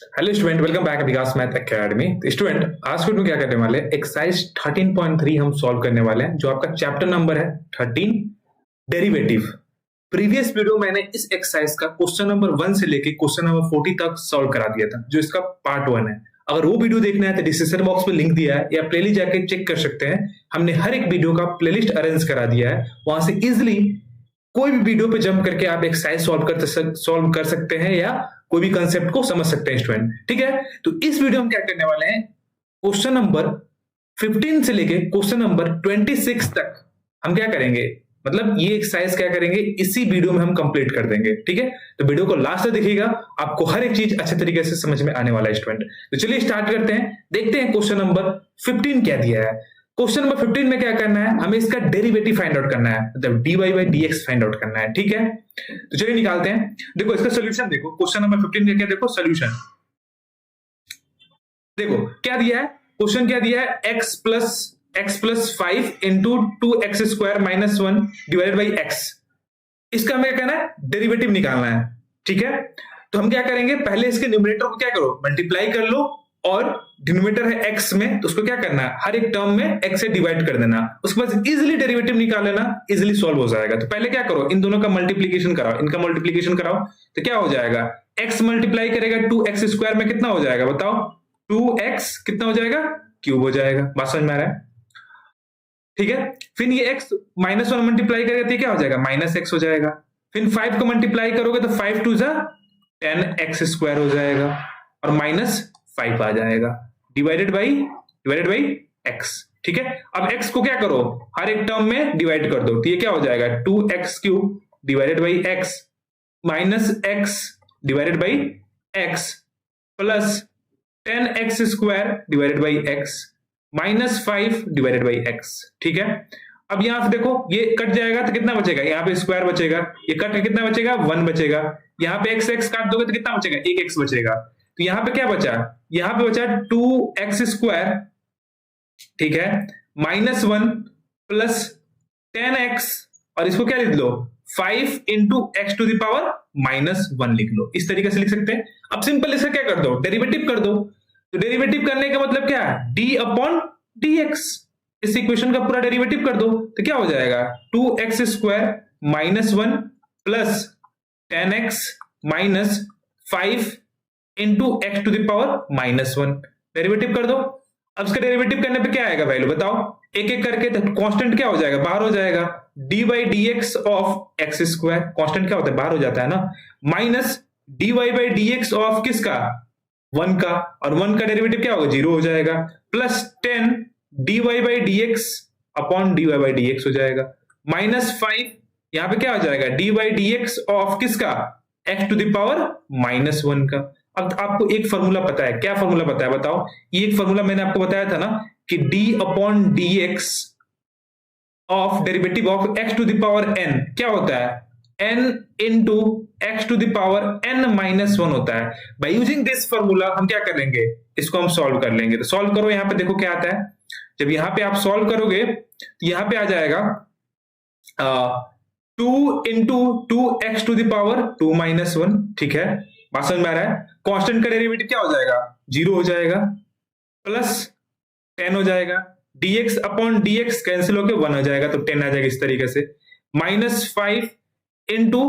Hello student, welcome back विकास math academy. Student, आज video में क्या करने वाले हैं, एक्सरसाइज 13.3 हम सॉल्व करने वाले हैं, जो आपका चैप्टर नंबर है 13, डेरिवेटिव। प्रीवियस वीडियो मैंने इस एक्सरसाइज का क्वेश्चन नंबर 1 से लेके क्वेश्चन नंबर 40 तक सॉल्व करा दिया था, जो इसका पार्ट 1 है। अगर वो वीडियो देखना है तो डिस्क्रिप्शन बॉक्स में लिंक दिया है, या प्लेलिस्ट जाके चेक कर सकते हैं। हमने हर एक वीडियो का प्लेलिस्ट अरेंज करा दिया है, वहां से इजिली कोई भी वीडियो पे जंप करके आप एक्सरसाइज सॉल्व कर सकते हैं, या कोई भी कंसेप्ट को समझ सकते हैं स्टूडेंट। ठीक है, तो इस वीडियो में क्या करने वाले हैं, क्वेश्चन नंबर 15 से लेके क्वेश्चन नंबर 26 तक हम क्या करेंगे, मतलब ये एक्सरसाइज क्या करेंगे, इसी वीडियो में हम कंप्लीट कर देंगे। ठीक है, तो वीडियो को लास्ट तक देखिएगा, आपको हर एक चीज अच्छे तरीके से समझ में आने वाला है स्टूडेंट। तो चलिए स्टार्ट करते हैं, देखते हैं क्वेश्चन नंबर 15 क्या दिया है। क्वेश्चन नंबर 15 में क्या करना है, हमें इसका डेरिवेटिव फाइंड आउट करना है, मतलब dy by dx find out करना है। ठीक है, तो चलिए निकालते हैं। देखो इसका सोल्यूशन देखो, क्वेश्चन नंबर 15 का क्या, देखो सोल्यूशन देखो क्या दिया है। क्वेश्चन क्या दिया है, x plus 5 into 2x square minus 1 divided by x। इसका हमें क्या करना है, डेरिवेटिव निकालना है। ठीक है, तो हम क्या करेंगे, पहले इसके न्यूमरेटर को क्या करो, मल्टीप्लाई कर लो, और डिनोमिनेटर है x में, तो उसको क्या करना है, हर एक टर्म में x से डिवाइड कर देना, उसके बाद इजीली डेरिवेटिव निकाल लेना, इजीली सॉल्व हो जाएगा। तो पहले क्या करो, इन दोनों का मल्टीप्लीकेशन कराओ, इनका मल्टीप्लीकेशन कराओ, तो क्या हो जाएगा, x मल्टीप्लाई करेगा 2x स्क्वायर में, कितना हो जाएगा बताओ, 2x कितना हो जाएगा, क्यूब हो जाएगा। बात समझ में आ रहा है? ठीक है, फिर ये x -1 मल्टीप्लाई करेगा तो क्या हो जाएगा, -x हो जाएगा। फिर 5 को मल्टीप्लाई करोगे तो 5 2 जा 10x स्क्वायर हो जाएगा, और -5 आ जाएगा, डिवाइडेड बाई x। ठीक है, अब x को क्या करो, हर एक टर्म में डिवाइड कर दो, तो ये क्या हो जाएगा, 2x cube divided by x minus x divided by x plus 10x square divided by x minus 5 divided by x। ठीक है, अब यहां से देखो ये कट जाएगा तो कितना बचेगा, यहाँ पे स्क्वायर बचेगा, ये कट के कितना बचेगा, 1 बचेगा। यहाँ पे x काट दोगे तो कितना बचेगा, 1x बचेगा। तो यहाँ पे क्या बचा, यहाँ पे बचा 2x स्क्वायर, ठीक है, -1 प्लस 10x, और इसको क्या लिख लो, 5 into x to the power -1 लिख लो। इस तरीके से लिख सकते हैं। अब सिंपल इसका क्या कर दो, डेरिवेटिव कर दो। तो डेरिवेटिव करने का मतलब क्या है, d अपॉन dx, इस इक्वेशन का पूरा डेरिवेटिव कर दो, तो क्या हो जाएगा, 2x square -1 plus 10x minus 5 into x to the power -1, derivative कर दो। अब इसका डेरिवेटिव करने पे क्या आएगा वैल्यू बताओ, एक एक करके, तो कांस्टेंट क्या हो जाएगा, बाहर हो जाएगा, dy by dx of x square, constant क्या होता है, बाहर हो जाता है ना, minus dy by dx of किसका, 1 का, और 1 का डेरिवेटिव क्या होगा, 0 हो जाएगा, plus 10 dy by dx upon dy by dx हो जाएगा, -5 यहां पे क्या हो जाएगा, dy बाई dx ऑफ किसका, x टू द पावर -1 का। अब आपको एक फॉर्मूला पता है, क्या फॉर्मूला पता है बताओ, ये एक फॉर्मूला मैंने आपको बताया था ना, कि d upon dx of derivative of x to the power n क्या होता है, n into x to the power n minus 1 होता है। बाय यूजिंग दिस फॉर्मूला हम क्या करेंगे, इसको हम सॉल्व कर लेंगे। तो सॉल्व करो, यहां पे देखो क्या आता है, जब यहां पे आप सॉल्व करोगे तो यहां पे आ जाएगा 2 into 2x to the power 2 minus 1। ठीक है, बात समझ में आ रहा है। कांस्टेंट का डेरिवेटिव क्या हो जाएगा, 0 हो जाएगा, प्लस 10 हो जाएगा, dx अपॉन dx कैंसिल होकर 1 हो जाएगा, तो 10 आ जाएगा इस तरीके से, -5 इंटू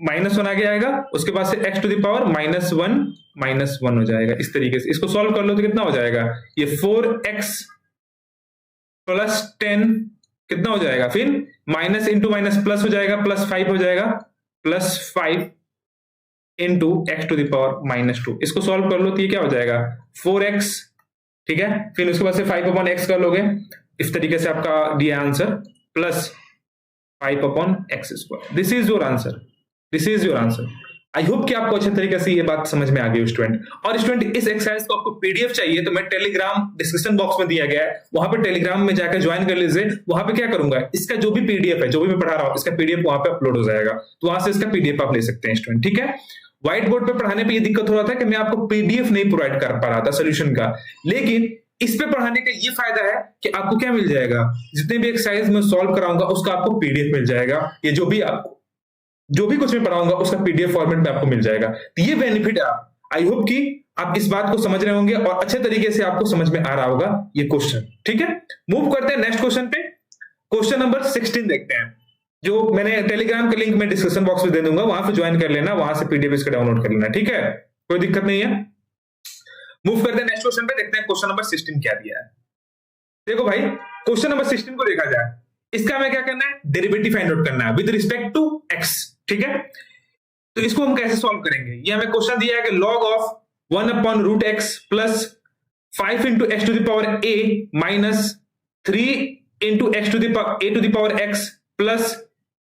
-1 आगे आएगा, उसके बाद से x टू द पावर -1 हो जाएगा इस तरीके से। इसको सॉल्व कर लो तो कितना हो जाएगा, ये 4x प्लस 10 कितना हो जाएगा, फिर माइनस इंटू माइनस प्लस हो जाएगा, +5 हो जाएगा, +5 into x to the power -2। इसको सॉल्व कर लो तो ये क्या हो जाएगा, 4x। ठीक है, फिर उसके बाद से 5 अपॉन x कर लोगे, इस तरीके से आपका दिया answer, plus 5 upon x square. This is your answer, this is your answer. I hope कि आपको अच्छे तरीके से ये बात समझ में आ गई स्टूडेंट। और स्टूडेंट, इस एक्सरसाइज को आपको पीडीएफ चाहिए तो मैं टेलीग्राम डिस्क्रिप्शन बॉक्स में दिया गया है, वहां पे टेलीग्राम में जाकर ज्वाइन कर लीजिए। वहां पे क्या करूंगा, इसका जो भी पीडीएफ है, जो भी मैं पढ़ा रहा हूं, इसका पीडीएफ वहां पे अपलोड हो जाएगा, तो वहां से इसका पीडीएफ आप ले सकते हैं स्टूडेंट। ठीक है, व्हाइट बोर्ड पे पढ़ाने पे ये दिक्कत हो रहा था कि मैं आपको पीडीएफ नहीं प्रोवाइड कर पा रहा था सोल्यूशन का, लेकिन इस पे पढ़ाने का ये फायदा है कि आपको क्या मिल जाएगा, जितने भी एक्सरसाइज में सॉल्व कराऊंगा उसका आपको पीडीएफ मिल जाएगा। ये जो भी कुछ मैं पढ़ाऊंगा उसका पीडीएफ फॉर्मेट में आपको मिल जाएगा। तो ये बेनिफिट है आई होप कि आप इस बात को समझ रहे होंगे और अच्छे तरीके से आपको समझ में आ रहा होगा ये क्वेश्चन। ठीक है, मूव करते हैं नेक्स्ट क्वेश्चन पे। क्वेश्चन नंबर 16 देखते हैं, जो मैंने टेलीग्राम का लिंक मैं डिस्क्रिप्शन बॉक्स में दे दूंगा, वहां पे ज्वाइन कर लेना, वहां से पीडीएफ इसका डाउनलोड कर लेना। ठीक है, कोई दिक्कत नहीं है। मूव करते हैं नेक्स्ट क्वेश्चन पे, देखते हैं क्वेश्चन नंबर 16 क्या दिया है। देखो भाई, क्वेश्चन नंबर 16 को देखा जाए, इसका हमें क्या करना है, डेरिवेटिव फाइंड आउट करना है विद रिस्पेक्ट टू एक्स। ठीक है, तो इसको हम कैसे सॉल्व करेंगे, ये हमें क्वेश्चन दिया है कि log of 1/√x plus 5 into x to the power a minus 3 into x to the power a to the power x plus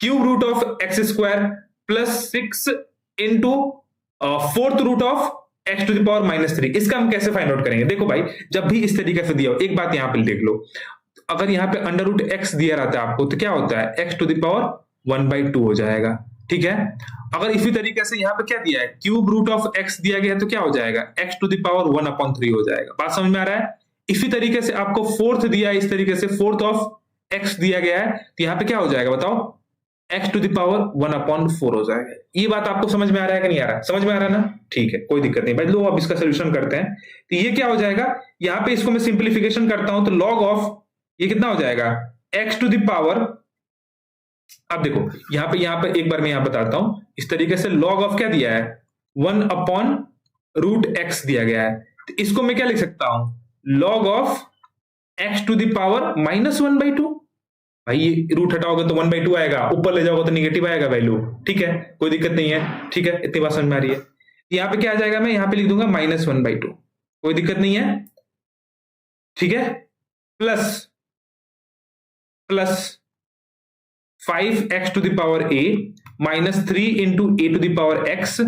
cube root of x square plus 6 into fourth root of x to the power minus 3। इसका हम कैसे find out करेंगे। देखो भाई, जब भी इस तरीके से दिया हो, एक बात यहां पे देख लो, अगर यहां पे अंडर रूट एक्स दिया रहता है आपको, तो क्या होता है, x to the power 1/2 हो जाएगा। ठीक है, अगर इसी तरीके से यहाँ पे क्या दिया है, क्यूब रूट ऑफ एक्स दिया गया है, तो क्या हो जाएगा, x to the power 1/3 हो जाएगा। बात समझ में आ रहा है। इसी तरीके से आपको फोर्थ दिया है, इस तरीके से फोर्थ ऑफ x दिया गया है, तो यहाँ पे क्या हो जाएगा बताओ, x to the power 1/4 हो जाएगा। ये बात आपको समझ में आ रहा है कि नहीं आ रहा है, समझ में आ रहा है ना। ठीक है, कोई दिक्कत नहीं भाई, लो अब इसका सोल्यूशन करते हैं। तो ये क्या हो जाएगा, यहाँ पे इसको मैं सिंप्लीफिकेशन करता हूं, तो लॉग ऑफ ये कितना हो जाएगा, x to the power, अब देखो यहाँ पे एक बार मैं यहाँ बताता हूं, इस तरीके से log ऑफ क्या दिया है, 1/√x दिया गया है, तो इसको मैं क्या लिख सकता हूं, log of x to the power -1/2। भाई ये रूट हटाओगे तो 1/2 आएगा, ऊपर ले जाओगे तो निगेटिव आएगा वैल्यू। ठीक है, कोई दिक्कत नहीं है। ठीक है, इतनी बात समझ में आ रही है। यहाँ पे क्या आ जाएगा, मैं यहाँ पे लिख दूंगा -1/2, कोई दिक्कत नहीं है। ठीक है, plus 5x to the power a minus 3 into a to the power x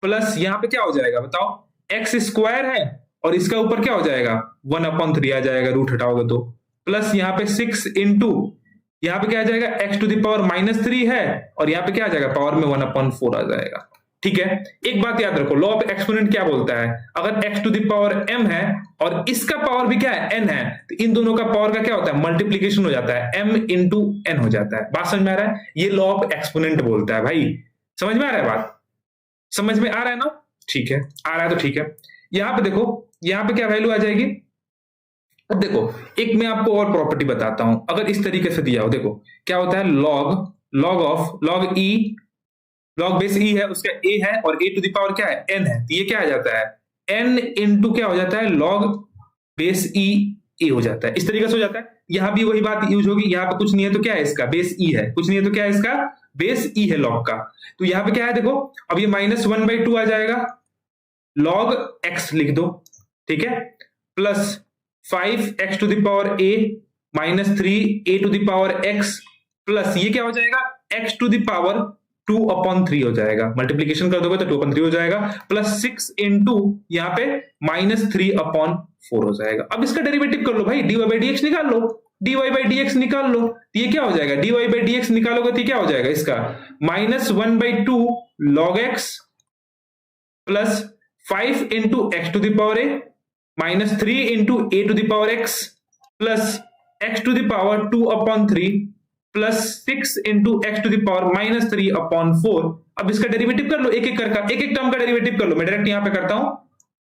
plus यहां पे क्या हो जाएगा बताओ, x स्क्वायर है और इसका ऊपर क्या हो जाएगा, 1/3 आ जाएगा, रूट हटाओगे तो, प्लस यहाँ पे 6 इंटू यहाँ पे क्या आ जाएगा, x to the power -3 है और यहाँ पे क्या आ जाएगा, पावर में 1/4 आ जाएगा। ठीक है, एक बात याद रखो, लॉ ऑफ एक्सपोनेंट क्या बोलता है, अगर x to the power m है और इसका पावर भी क्या है, n है, तो इन दोनों का पावर का क्या होता है, मल्टीप्लीकेशन हो जाता है, m इंटू n हो जाता है। बात समझ में आ रहा है, ये लॉ ऑफ एक्सपोनेंट बोलता है। भाई समझ में आ रहा है, बात समझ में आ रहा है ना। ठीक है, आ रहा है तो ठीक है। यहां पे देखो, यहां पे क्या वैल्यू आ जाएगी, अब देखो एक मैं आपको और प्रॉपर्टी बताता हूं, अगर इस तरीके से दिया हो, देखो क्या होता है, log e, log base e है, उसका a है और a टू द पावर क्या है, n है, तो ये क्या आ जाता है, n इंटू क्या हो जाता है, log बेस e a हो जाता है। इस तरीके से हो जाता है। यहां भी वही बात यूज होगी, यहां पे कुछ नहीं है तो क्या है, इसका बेस e है, कुछ नहीं है तो क्या है, इसका बेस e है log का। तो यहां पे क्या है, देखो अब ये -1/2 आ जाएगा, log x लिख दो। ठीक है, plus 5x to the power a minus 3a to the power x plus ये क्या हो जाएगा, x to the power 2/3 हो जाएगा, मल्टीप्लीकेशन कर दोगे तो 2/3 हो जाएगा, प्लस 6 इंटू यहाँ पे -3/4 हो जाएगा। अब इसका डेरिवेटिव कर लो भाई, dy/dx निकाल लो, dy/dx निकाल लो, ये क्या हो जाएगा, dy/dx निकालोगे तो क्या हो जाएगा, इसका -1/2 log x plus 5 into x to the power a -3 into a to the power x plus x to the power 2/3 plus 6 into x to the power -3/4। अब इसका डेरिवेटिव कर लो, एक एक टर्म का डेरिवेटिव कर लो। मैं डायरेक्ट यहां पे करता हूं,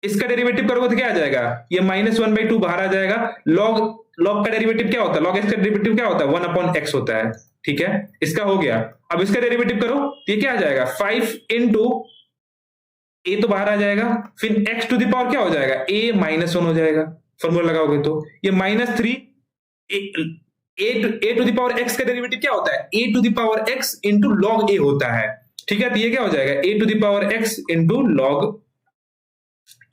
इसका डेरिवेटिव करोगे तो क्या आ जाएगा, ये -1/2 बाहर आ जाएगा। log का डेरिवेटिव क्या होता है, log x का डेरिवेटिव क्या होता है, 1/x होता है। ठीक है, इसका हो गया। अब इसका डेरिवेटिव करो तो ये क्या आ जाएगा, 5 इंटू a तो बाहर आ जाएगा, फिर x टू द पावर क्या हो जाएगा, a -1 हो जाएगा, फॉर्मूला लगाओगे तो ये -3 a to the power x का डेरिवेटिव क्या होता है, a to the power x into log a होता है। ठीक है, तो ये क्या हो जाएगा, a to the power x into log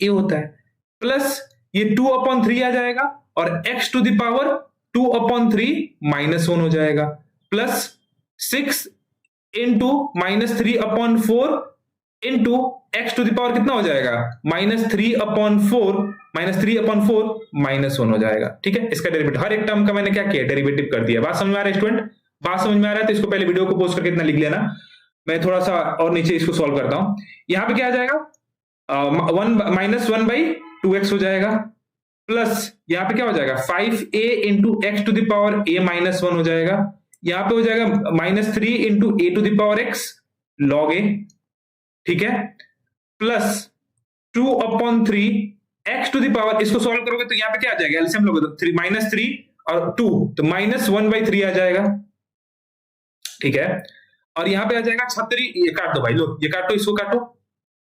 a होता है, प्लस ये 2/3 आ जाएगा और x टू द पावर 2/3 -1 हो जाएगा, plus 6 into -3/4 into x to the power कितना हो जाएगा, -3/4 -1 हो जाएगा। ठीक है, इसका डेरिवेटिव हर एक टर्म का मैंने क्या किया, डेरिवेटिव कर दिया। बात समझ में आ रहा है स्टूडेंट, बात समझ में आ रहा है तो इसको पहले वीडियो को पोस्ट करके इतना लिख लेना। मैं थोड़ा सा और नीचे इसको सॉल्व करता हूं। यहां पे क्या आ जाएगा, -1/2x हो जाएगा, प्लस यहां पे क्या हो जाएगा, 5a into x to the power a -1 हो जाएगा, यहां पे हो जाएगा -3 into a to the power x log a। ठीक है, plus 2/3 x to the power, इसको सॉल्व करोगे तो यहाँ पे क्या आ जाएगा, एलसीएम लोगे तो 3 -3 और 2 तो -1/3 आ जाएगा, ठीक है। और यहाँ पे आ जाएगा 36, ये काट दो भाई, लो ये काटो, इसको काटो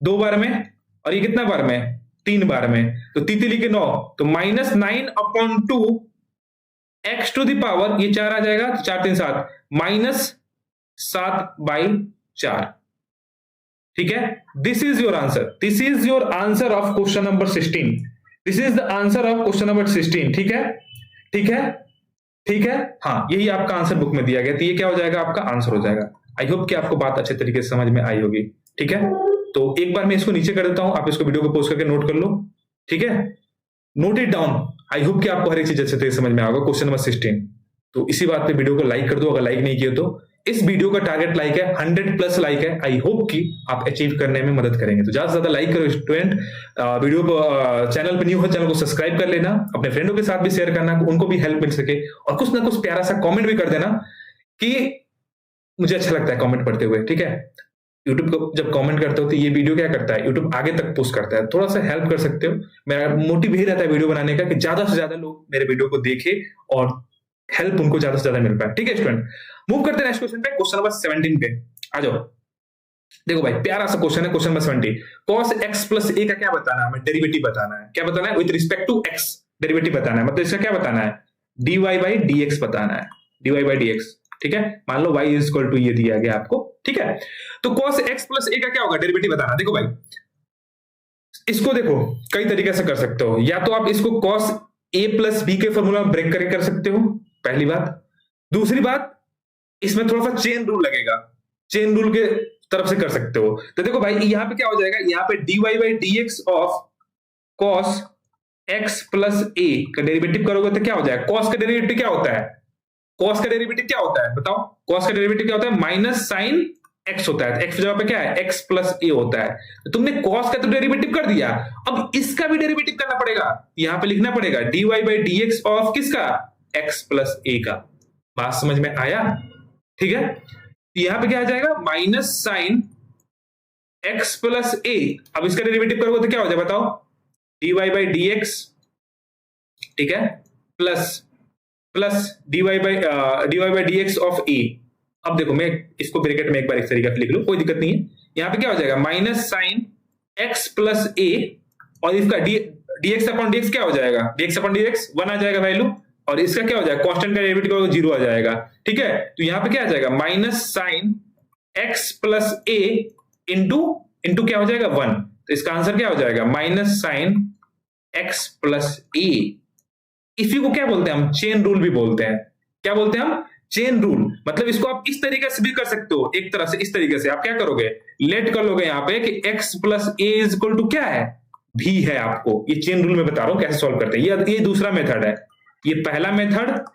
2 बार में, और ये कितना बार में, 3 बार में, तो तीतली के 9 तो -9/2 x टू द पावर, ये 4 आ जाएगा, 4 3 7 -7/4, ठीक है। This is your answer, this is your answer of question number 16, this is the answer of question number 16, ठीक है, ठीक है, ठीक है। हाँ, यही आपका आंसर बुक में दिया गया, तो ये क्या हो जाएगा, आपका आंसर हो जाएगा। आई होप कि आपको बात अच्छे तरीके से समझ में आई होगी, ठीक है। तो एक बार मैं इसको नीचे कर देता हूं, आप इसको वीडियो को पोस्ट करके नोट कर लो, ठीक है, note it down. I hope कि आपको हर एक चीज अच्छे तरीके से समझ में आएगा। क्वेश्चन नंबर 16, तो इसी बात पे वीडियो को लाइक कर दो, अगर लाइक नहीं किया तो। इस वीडियो का टारगेट लाइक है 100+ लाइक है, आई होप कि आप अचीव करने में मदद करेंगे। तो ज्यादा से ज्यादा लाइक करो स्टूडेंट, वीडियो को चैनल पे न्यू हो चैनल को सब्सक्राइब कर लेना, अपने फ्रेंडों के साथ भी शेयर करना, उनको भी हेल्प मिल सके, और कुछ ना कुछ प्यारा सा कमेंट भी कर देना कि मुझे अच्छा लगता है कमेंट पढ़ते हुए, ठीक है। यूट्यूब को जब कमेंट करते हो तो ये वीडियो क्या करता है, यूट्यूब आगे तक पोस्ट करता है, थोड़ा सा हेल्प कर सकते हो। मेरा मोटिव यही रहता है वीडियो बनाने का कि ज्यादा से ज्यादा लोग मेरे वीडियो को देखे और हेल्प उनको ज्यादा से ज्यादा मिल पाए, ठीक है स्टूडेंट। मूव करते हैं नेक्स्ट क्वेश्चन पे, क्वेश्चन नंबर 17 पे आ जाओ। देखो भाई, प्यारा सा क्वेश्चन है, question number 17। cos x plus a का क्या बताना है, हमें डेरिवेटिव बताना है। क्या बताना है, with respect to x derivative बताना है, मतलब इसका क्या बताना है, dy by dx बताना है, dy by dx, ठीक है। मान लो y इज इक्वल टू ये दिया गया आपको, ठीक है। तो cos x प्लस a का क्या होगा, डेरिवेटिव बताना। देखो भाई, इसको देखो कई तरीके से कर सकते हो, या तो आप इसको cos a प्लस b के फॉर्मूला में ब्रेक करके कर सकते हो, पहली बात। दूसरी बात, इसमें थोड़ा सा चेन रूल लगेगा, चेन रूल के तरफ से कर सकते हो। तो देखो भाई, यहां पे क्या हो जाएगा, यहां पे dy by dx of cos x plus a का डेरिवेटिव करोगे तो क्या हो जाएगा, cos का डेरिवेटिव क्या होता है, cos का डेरिवेटिव क्या होता है बताओ, cos का डेरिवेटिव क्या होता है, माइनस साइन x होता है, x की जगह पे क्या है, x प्लस a होता है। तो तुमने cos का तो डेरिवेटिव कर दिया, अब इसका भी डेरिवेटिव करना पड़ेगा, यहां पे लिखना पड़ेगा dy by dx ऑफ किसका, x प्लस a का। बात समझ में आया, ठीक है। यहां पे क्या आ जाएगा, minus sine x plus a, अब इसका डेरिवेटिव करोगे तो क्या हो जाएगा बताओ, dy by dx, ठीक है, plus dy by dx of a। अब देखो, मैं इसको ब्रैकेट में एक बार इस तरीके से लिख लूं, कोई दिक्कत नहीं है। यहां पे क्या हो जाएगा, minus sine x plus a, और इसका dx अपॉन dx क्या हो जाएगा, dx अपॉन dx 1 आ जाएगा वैल्यू, और इसका क्या हो जाएगा, कांस्टेंट का डेरिवेटिव करोगे 0 आ जाएगा, ठीक है। तो यहां पे क्या आ जाएगा, minus sine x plus a into क्या हो जाएगा 1, तो इसका आंसर क्या हो जाएगा, minus sine x plus a। इसी को क्या बोलते हैं हम, चेन रूल भी बोलते हैं। क्या बोलते हैं हम, चेन रूल। मतलब इसको आप इस तरीके से भी कर सकते हो, एक तरह से इस तरीके से आप क्या करोगे, लेट कर लोगे यहां पे कि x plus a is equal to क्या है, भी है। आपको ये चेन रूल में बता रहा हूं कैसे सॉल्व करते हैं। ये दूसरा मेथड है, ये पहला मेथड,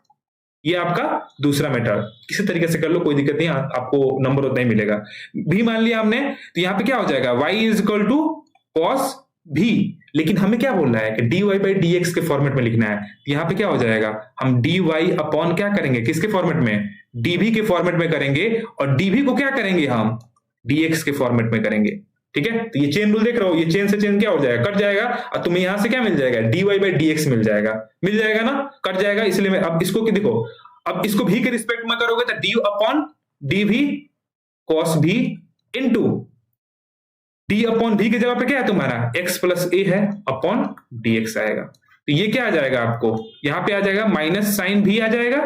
ये आपका दूसरा मेथड। किसी तरीके से कर लो, कोई दिक्कत नहीं, आपको नंबर उतना ही मिलेगा। भी मान लिया हमने, तो यहां पे क्या हो जाएगा, y is equal to cos भी, लेकिन हमें क्या बोलना है कि dy by dx के फॉर्मेट में लिखना है। यहां पे क्या हो जाएगा, हम dy अपॉन क्या करेंगे, किसके फॉर्मेट में, dv के फॉर्मेट में करेंगे, और dv को क्या करेंगे हम, dx के फॉर्मेट में करेंगे, ठीक है। तो ये चेन रूल देख रहे हो, ये चेन से चेन क्या हो जाएगा, कट जाएगा, और तुम्हें यहां से क्या मिल जाएगा, dy by dx मिल जाएगा ना, कट जाएगा। इसलिए मैं अब इसको देखो, अब इसको भी के रिस्पेक्ट में करोगे तो d अपॉन dv cos भी इंटू d अपॉन v की जगह पे क्या है तुम्हारा, x प्लस a है, अपॉन dx आएगा। तो ये क्या आ जाएगा आपको, यहां पे आ जाएगा माइनस साइन भी आ जाएगा,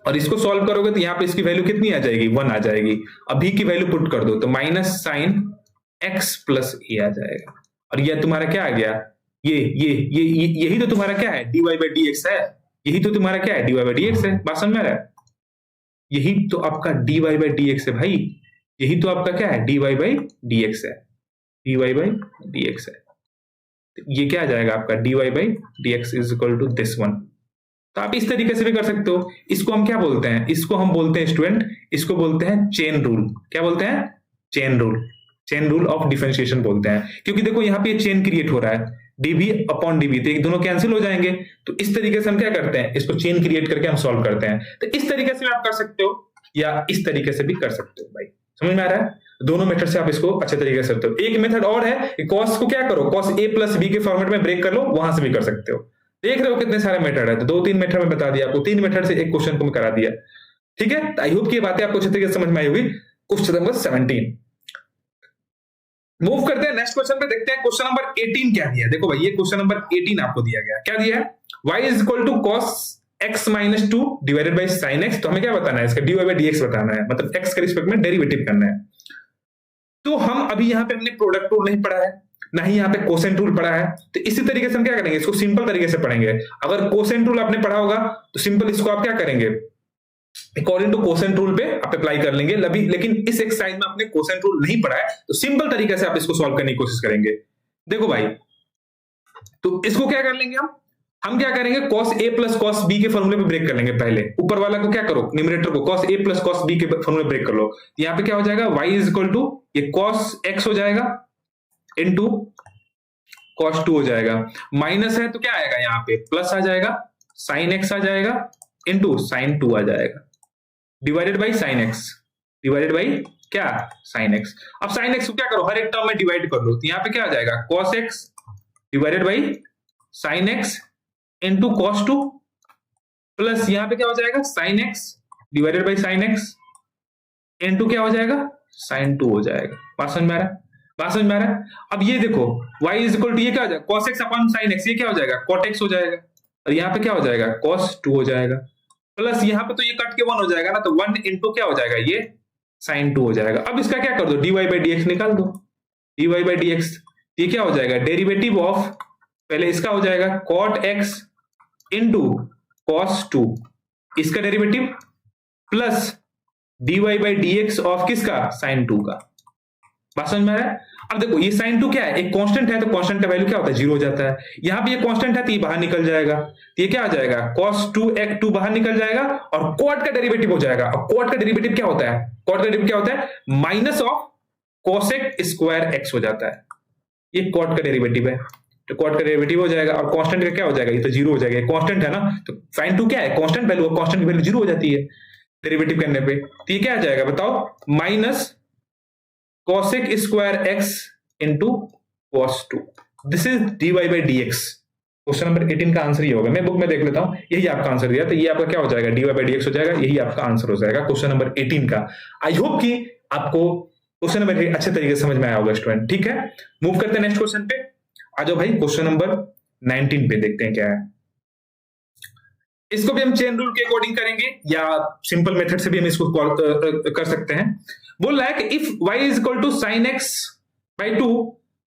और इसको सॉल्व करोगे तो यहां पे इसकी वैल्यू कितनी आ जाएगी, 1 आ जाएगी। अब v की वैल्यू पुट कर दो तो minus sine x plus a आ जाएगा, और यह तुम्हारा क्या आ गया, यही तो तुम्हारा क्या है, dy by dx है, यही तो तुम्हारा क्या है, dy by dx है। बात समझ में आ रहा है, यही तो आपका dy by dx है भाई, यही तो आपका क्या है, dy by dx है, dy by dx है। तो ये क्या आ जाएगा आपका, dy by dx is equal to this one. तो आप इस तरीके से भी कर सकते हो। इसको हम क्या बोलते हैं, इसको हम बोलते हैं स्टूडेंट, इसको बोलते हैं चेन रूल। क्या बोलते हैं, chain rule, chain rule of differentiation बोलते हैं। क्योंकि देखो यहाँ पे चेन क्रिएट हो रहा है, dv अपॉन dv, तो एक दोनों कैंसिल हो जाएंगे। तो इस तरीके से हम क्या करते हैं, इसको चेन क्रिएट करके हम सॉल्व करते हैं। तो इस तरीके से भी आप कर सकते हो, या इस तरीके से भी कर सकते हो भाई, समझ में आ रहा है। दोनों मेथड से आप इसको अच्छे तरीके से करते हो। एक मेथड और है कि कॉस को क्या करो, कॉस ए प्लस बी के फॉर्मेट में ब्रेक कर लो, वहां से भी कर सकते हो। देख रहे हो कितने सारे मेथड है, तो 2-3 मेथड में बता दिया आपको, 3 मेथड से एक क्वेश्चन को मैं करा दिया। ठीक है, आई होप कि ये बातें आपको अच्छे तरीके से समझ में आई होगी। क्वेश्चन नंबर 17 मूव करते हैं नेक्स्ट क्वेश्चन पे, देखते हैं क्वेश्चन नंबर 18 क्या दिया है। देखो भाई ये क्वेश्चन नंबर 18 आपको दिया गया, क्या दिया है, y is equal to cos x minus 2 divided by sine x। तो हमें क्या बताना है, इसका dy बाई dx बताना है, मतलब x के रिस्पेक्ट में डेरिवेटिव करना है। तो हम अभी यहाँ पे हमने प्रोडक्ट रूल नहीं पढ़ा है, ना ही यहाँ पे कोसेंट रूल पढ़ा है, तो इसी तरीके से हम क्या करेंगे, इसको सिंपल तरीके से पढ़ेंगे। अगर कोसेंट रूल आपने पढ़ा होगा तो सिंपल इसको आप क्या करेंगे, अकॉर्डिंग टू कोसेंट रूल पे आप अप्लाई कर लेंगे। लेकिन इस एक्सरसाइज में आपने कोसेंट रूल नहीं पढ़ा है, तो सिंपल तरीके से आप इसको सॉल्व करने की कोशिश करेंगे। देखो भाई, तो इसको क्या कर लेंगे हम क्या करेंगे, cos a plus cos b के फॉर्मूले पे ब्रेक कर लेंगे। पहले ऊपर वाला को क्या करो, न्यूमरेटर को cos a plus cos b के फॉर्मूले ब्रेक कर लो। यहाँ पे क्या हो जाएगा, y इज इक्वल टू ये cos x हो जाएगा इनटू cos 2 हो जाएगा, माइनस है तो क्या आएगा, यहाँ पे प्लस आ जाएगा, sin x आ जाएगा इनटू sin 2 आ जाएगा, divided by sin x, divided by क्या sin x। अब sin x को क्या करो, हर एक टर्म में डिवाइड कर लो, तो यहाँ पे क्या आ जाएगा cos x divided by sin x into cos 2 plus यहाँ पे क्या हो जाएगा sin x divided by sin x into क्या हो जाएगा sin 2 हो जाएगा। बात समझ में आ रहा है, बात समझ में आ रहा है। अब ये देखो y इज इक्वल टू ये क्या हो जाएगा, cos x upon sin x, ये क्या हो जाएगा cot x हो जाएगा, और यहाँ पे क्या हो जाएगा cos 2 हो जाएगा, प्लस यहाँ पे तो ये कट के 1 हो जाएगा ना, तो 1 इंटू क्या हो जाएगा ये sin 2 हो जाएगा। अब इसका क्या कर दो, dy बाई dx निकाल दो, dy बाई dx, ये क्या हो जाएगा डेरिवेटिव ऑफ, पहले इसका हो जाएगा cot x इंटू cos 2, इसका derivative plus dy by dx of किसका sin 2 का। बात समझ में आ रहा है। अब देखो ये sin 2 क्या है, एक कांस्टेंट है, तो कांस्टेंट का वैल्यू क्या होता है, 0 हो जाता है। यहां पे ये कांस्टेंट है तो ये बाहर निकल जाएगा, तो ये क्या आ जाएगा cos 2 बाहर निकल जाएगा और cot का डेरिवेटिव हो जाएगा। और cot का डेरिवेटिव क्या होता है, cot का डेरिवेटिव क्या होता है, minus of cosec square x हो जाता है, ये cot का डेरिवेटिव है, तो cot का डेरिवेटिव हो जाएगा। और कांस्टेंट का क्या हो जाएगा, ये तो 0 हो जाएगा, कांस्टेंट है ना, तो sin 2 क्या है कांस्टेंट वैल्यू, कांस्टेंट की वैल्यू 0 हो जाती है डेरिवेटिव करने पे। तो ये क्या आ जाएगा बताओ, minus cosec square x into cos 2, this is dy by dx। Question number 18 का आंसर ये होगा, मैं बुक में देख लेता हूं, यही आपका आंसर दिया, तो ये आपका क्या हो जाएगा dy बाई dx हो जाएगा, यही आपका आंसर हो जाएगा क्वेश्चन नंबर 18 का। आई होप कि आपको क्वेश्चन नंबर अच्छे तरीके से समझ में आया होगा स्टूडेंट। ठीक है, मूव करते हैं नेक्स्ट क्वेश्चन पे, आ जाओ भाई क्वेश्चन नंबर 19 पे देखते हैं क्या है। इसको भी हम चेन रूल के अकॉर्डिंग करेंगे या सिंपल मेथड से भी हम इसको कर सकते हैं। बोल रहा है कि if y is equal to sine x by 2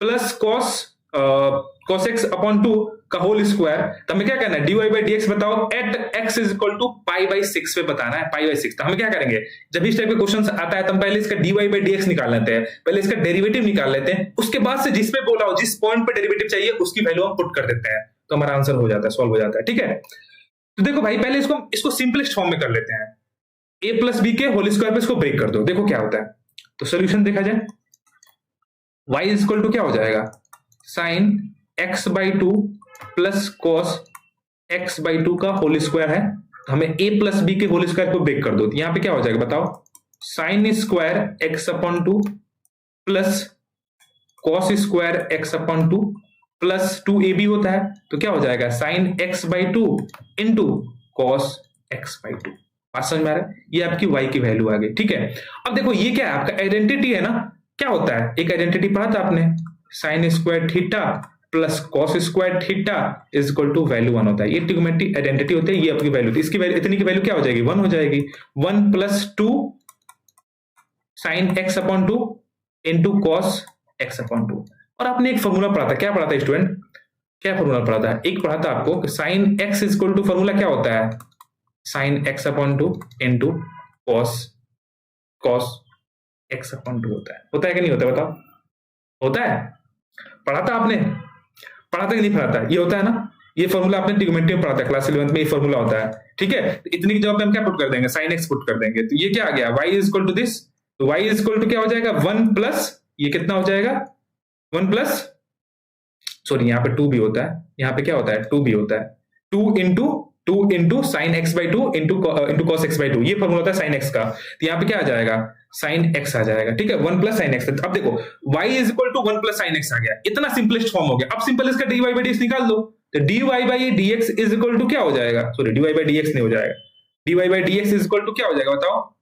plus cos x upon 2 का होल स्क्वायर, तो हमें क्या करना है, dy बाई dx बताओ at x is equal to pi by 6 पे बताना है, पाई बाई 6। तो हम क्या करेंगे, जब इस टाइप के क्वेश्चन आता है तो हम पहले इसका dy बाई dx निकाल लेते हैं, पहले इसका डेरिवेटिव निकाल लेते हैं, उसके बाद से जिस पे बोला हो, जिस पॉइंट पे डेरिवेटिव चाहिए उसकी वैल्यू हम पुट कर देते हैं, तो हमारा आंसर हो जाता है, सॉल्व हो जाता है। ठीक है, तो देखो भाई पहले इसको सिंपलेस्ट फॉर्म में कर लेते हैं, a प्लस बी के होल स्क्वायर पे इसको ब्रेक कर दो, देखो क्या होता है। तो सोल्यूशन देखा जाए, y इज इक्वल टू क्या हो जाएगा, sine x by 2 plus cos x by 2 का होल स्क्वायर है, तो हमें a प्लस बी के होल स्क्वायर को ब्रेक कर दो, तो यहां पे क्या हो जाएगा बताओ, sine square x upon 2 plus cos square x upon 2 plus 2ab होता है, तो क्या हो जाएगा sine x by 2 into cos x by 2। बात समझ में आ रहा है, ये आपकी y की वैल्यू आ गई। ठीक है, अब देखो ये क्या है, आपका आइडेंटिटी है ना, क्या होता है, एक आइडेंटिटी पढ़ा था आपने, sine square theta plus cos square theta is equal to value 1 होता है, ये ट्रिग्नोमेट्रिक आइडेंटिटी होती है, ये आपकी वैल्यू थी, इसकी वैल्यू इतनी की वैल्यू क्या हो जाएगी 1 हो जाएगी, 1 plus 2 sine x upon 2 into cos x upon 2। और आपने एक फॉर्मूला पढ़ा था, क्या पढ़ा था स्टूडेंट, क्या फॉर्मूला पढ़ा था, एक पढ़ा था आपको sine x is equal to formula क्या होता है, sine x upon 2 into cos x upon 2 होता है कि नहीं होता है बताओ, होता है, पढ़ा था आपने, पढ़ा था कि नहीं पढ़ा था, ये होता है ना, ये फॉर्मूला आपने ट्रिग्नोमेट्री में पढ़ा था क्लास 11 में, ये फॉर्मूला होता है। ठीक है, तो इतनी की जगह पे हम क्या पुट कर देंगे, साइन x पुट कर देंगे, तो ये क्या आ गया, y is equal to this, तो y इज इक्वल टू क्या हो जाएगा 1 प्लस, ये कितना हो जाएगा 1 प्लस, सॉरी यहाँ पे 2 भी होता है, यहाँ पे क्या होता है 2 भी होता है, 2 into 2 into sine x by two into cos x by two, ये फॉर्मूला होता है साइन एक्स का। तो यहाँ पे क्या आ जाएगा, साइन एक्स आ जाएगा, ठीक है, 1 प्लस साइन एक्स। अब देखो y is equal to 1 plus sine x आ गया, इतना सिंपलेस्ट फॉर्म हो गया। अब सिंपल इसका dy बाई dx निकाल दो, तो dy by dx is equal to क्या हो जाएगा, सॉरी dy बाई dx नहीं हो जाएगा, dy by dx is equal to क्या हो जाएगा, बताओ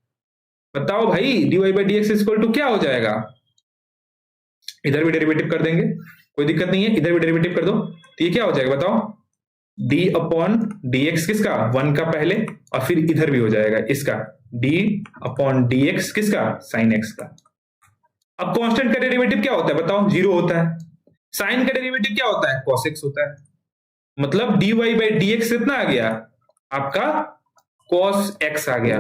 बताओ भाई, dy by dx is equal to क्या हो जाएगा। इधर भी डेरिवेटिव कर देंगे, कोई दिक्कत नहीं है, इधर भी डेरिवेटिव कर दो, तो ये क्या हो जाएगा बताओ, d अपॉन dx किसका, 1 का पहले, और फिर इधर भी हो जाएगा इसका d अपॉन dx किसका, साइन x का। अब कांस्टेंट का डेरिवेटिव क्या होता है बताओ, 0 होता है। साइन का डेरिवेटिव क्या होता है, cos x होता है। मतलब dy बाई dx कितना आ गया आपका, cos x आ गया।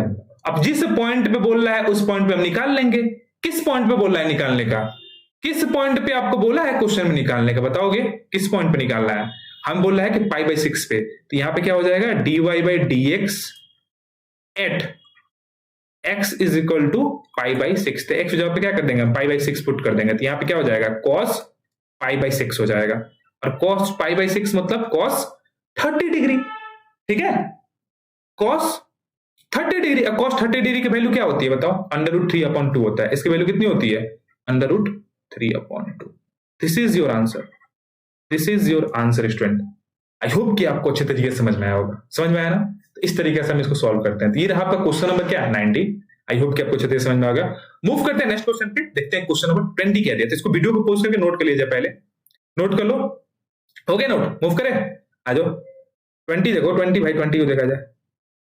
अब जिस पॉइंट पे बोल रहा है उस पॉइंट पे हम निकाल लेंगे। किस पॉइंट पे बोल रहा है निकालने का, किस पॉइंट पे आपको बोला है क्वेश्चन में निकालने का, बताओगे किस पॉइंट पे निकालना है। हम बोल रहा है कि पाई बाई 6 पे, तो यहां पे क्या हो जाएगा, dy by dx at x is equal to pi by 6। तो x जगह पे क्या कर देंगे, पाई बाई 6 पुट कर देंगे, तो यहां पे क्या हो जाएगा, cos पाई बाई 6 हो जाएगा। और cos पाई बाई 6 मतलब cos 30 डिग्री, ठीक है, cos 30 डिग्री। cos 30 डिग्री की वैल्यू क्या होती है बताओ, अंडर रूट 3 अपॉन 2 होता है। इसकी वैल्यू कितनी होती है, under root 3 upon 2। This is your answer, this is your answer student. I hope कि आपको अच्छे तरीके से समझ में आया होगा, समझ में आया ना। तो इस तरीके से हम इसको सॉल्व करते हैं। तो ये रहा आपका क्वेश्चन नंबर क्या है, 90। आई होप कि आपको अच्छे तरीके से समझ में आ गया। मूव करते हैं नेक्स्ट क्वेश्चन पे, देखते हैं क्वेश्चन नंबर 20 क्या दिया। तो इसको वीडियो को पॉज करके नोट कर लीजिए, पहले नोट कर लो, हो गया नोट, मूव करें, आ जाओ। 20 देखो, 20 भाई 20 को देखा जाए,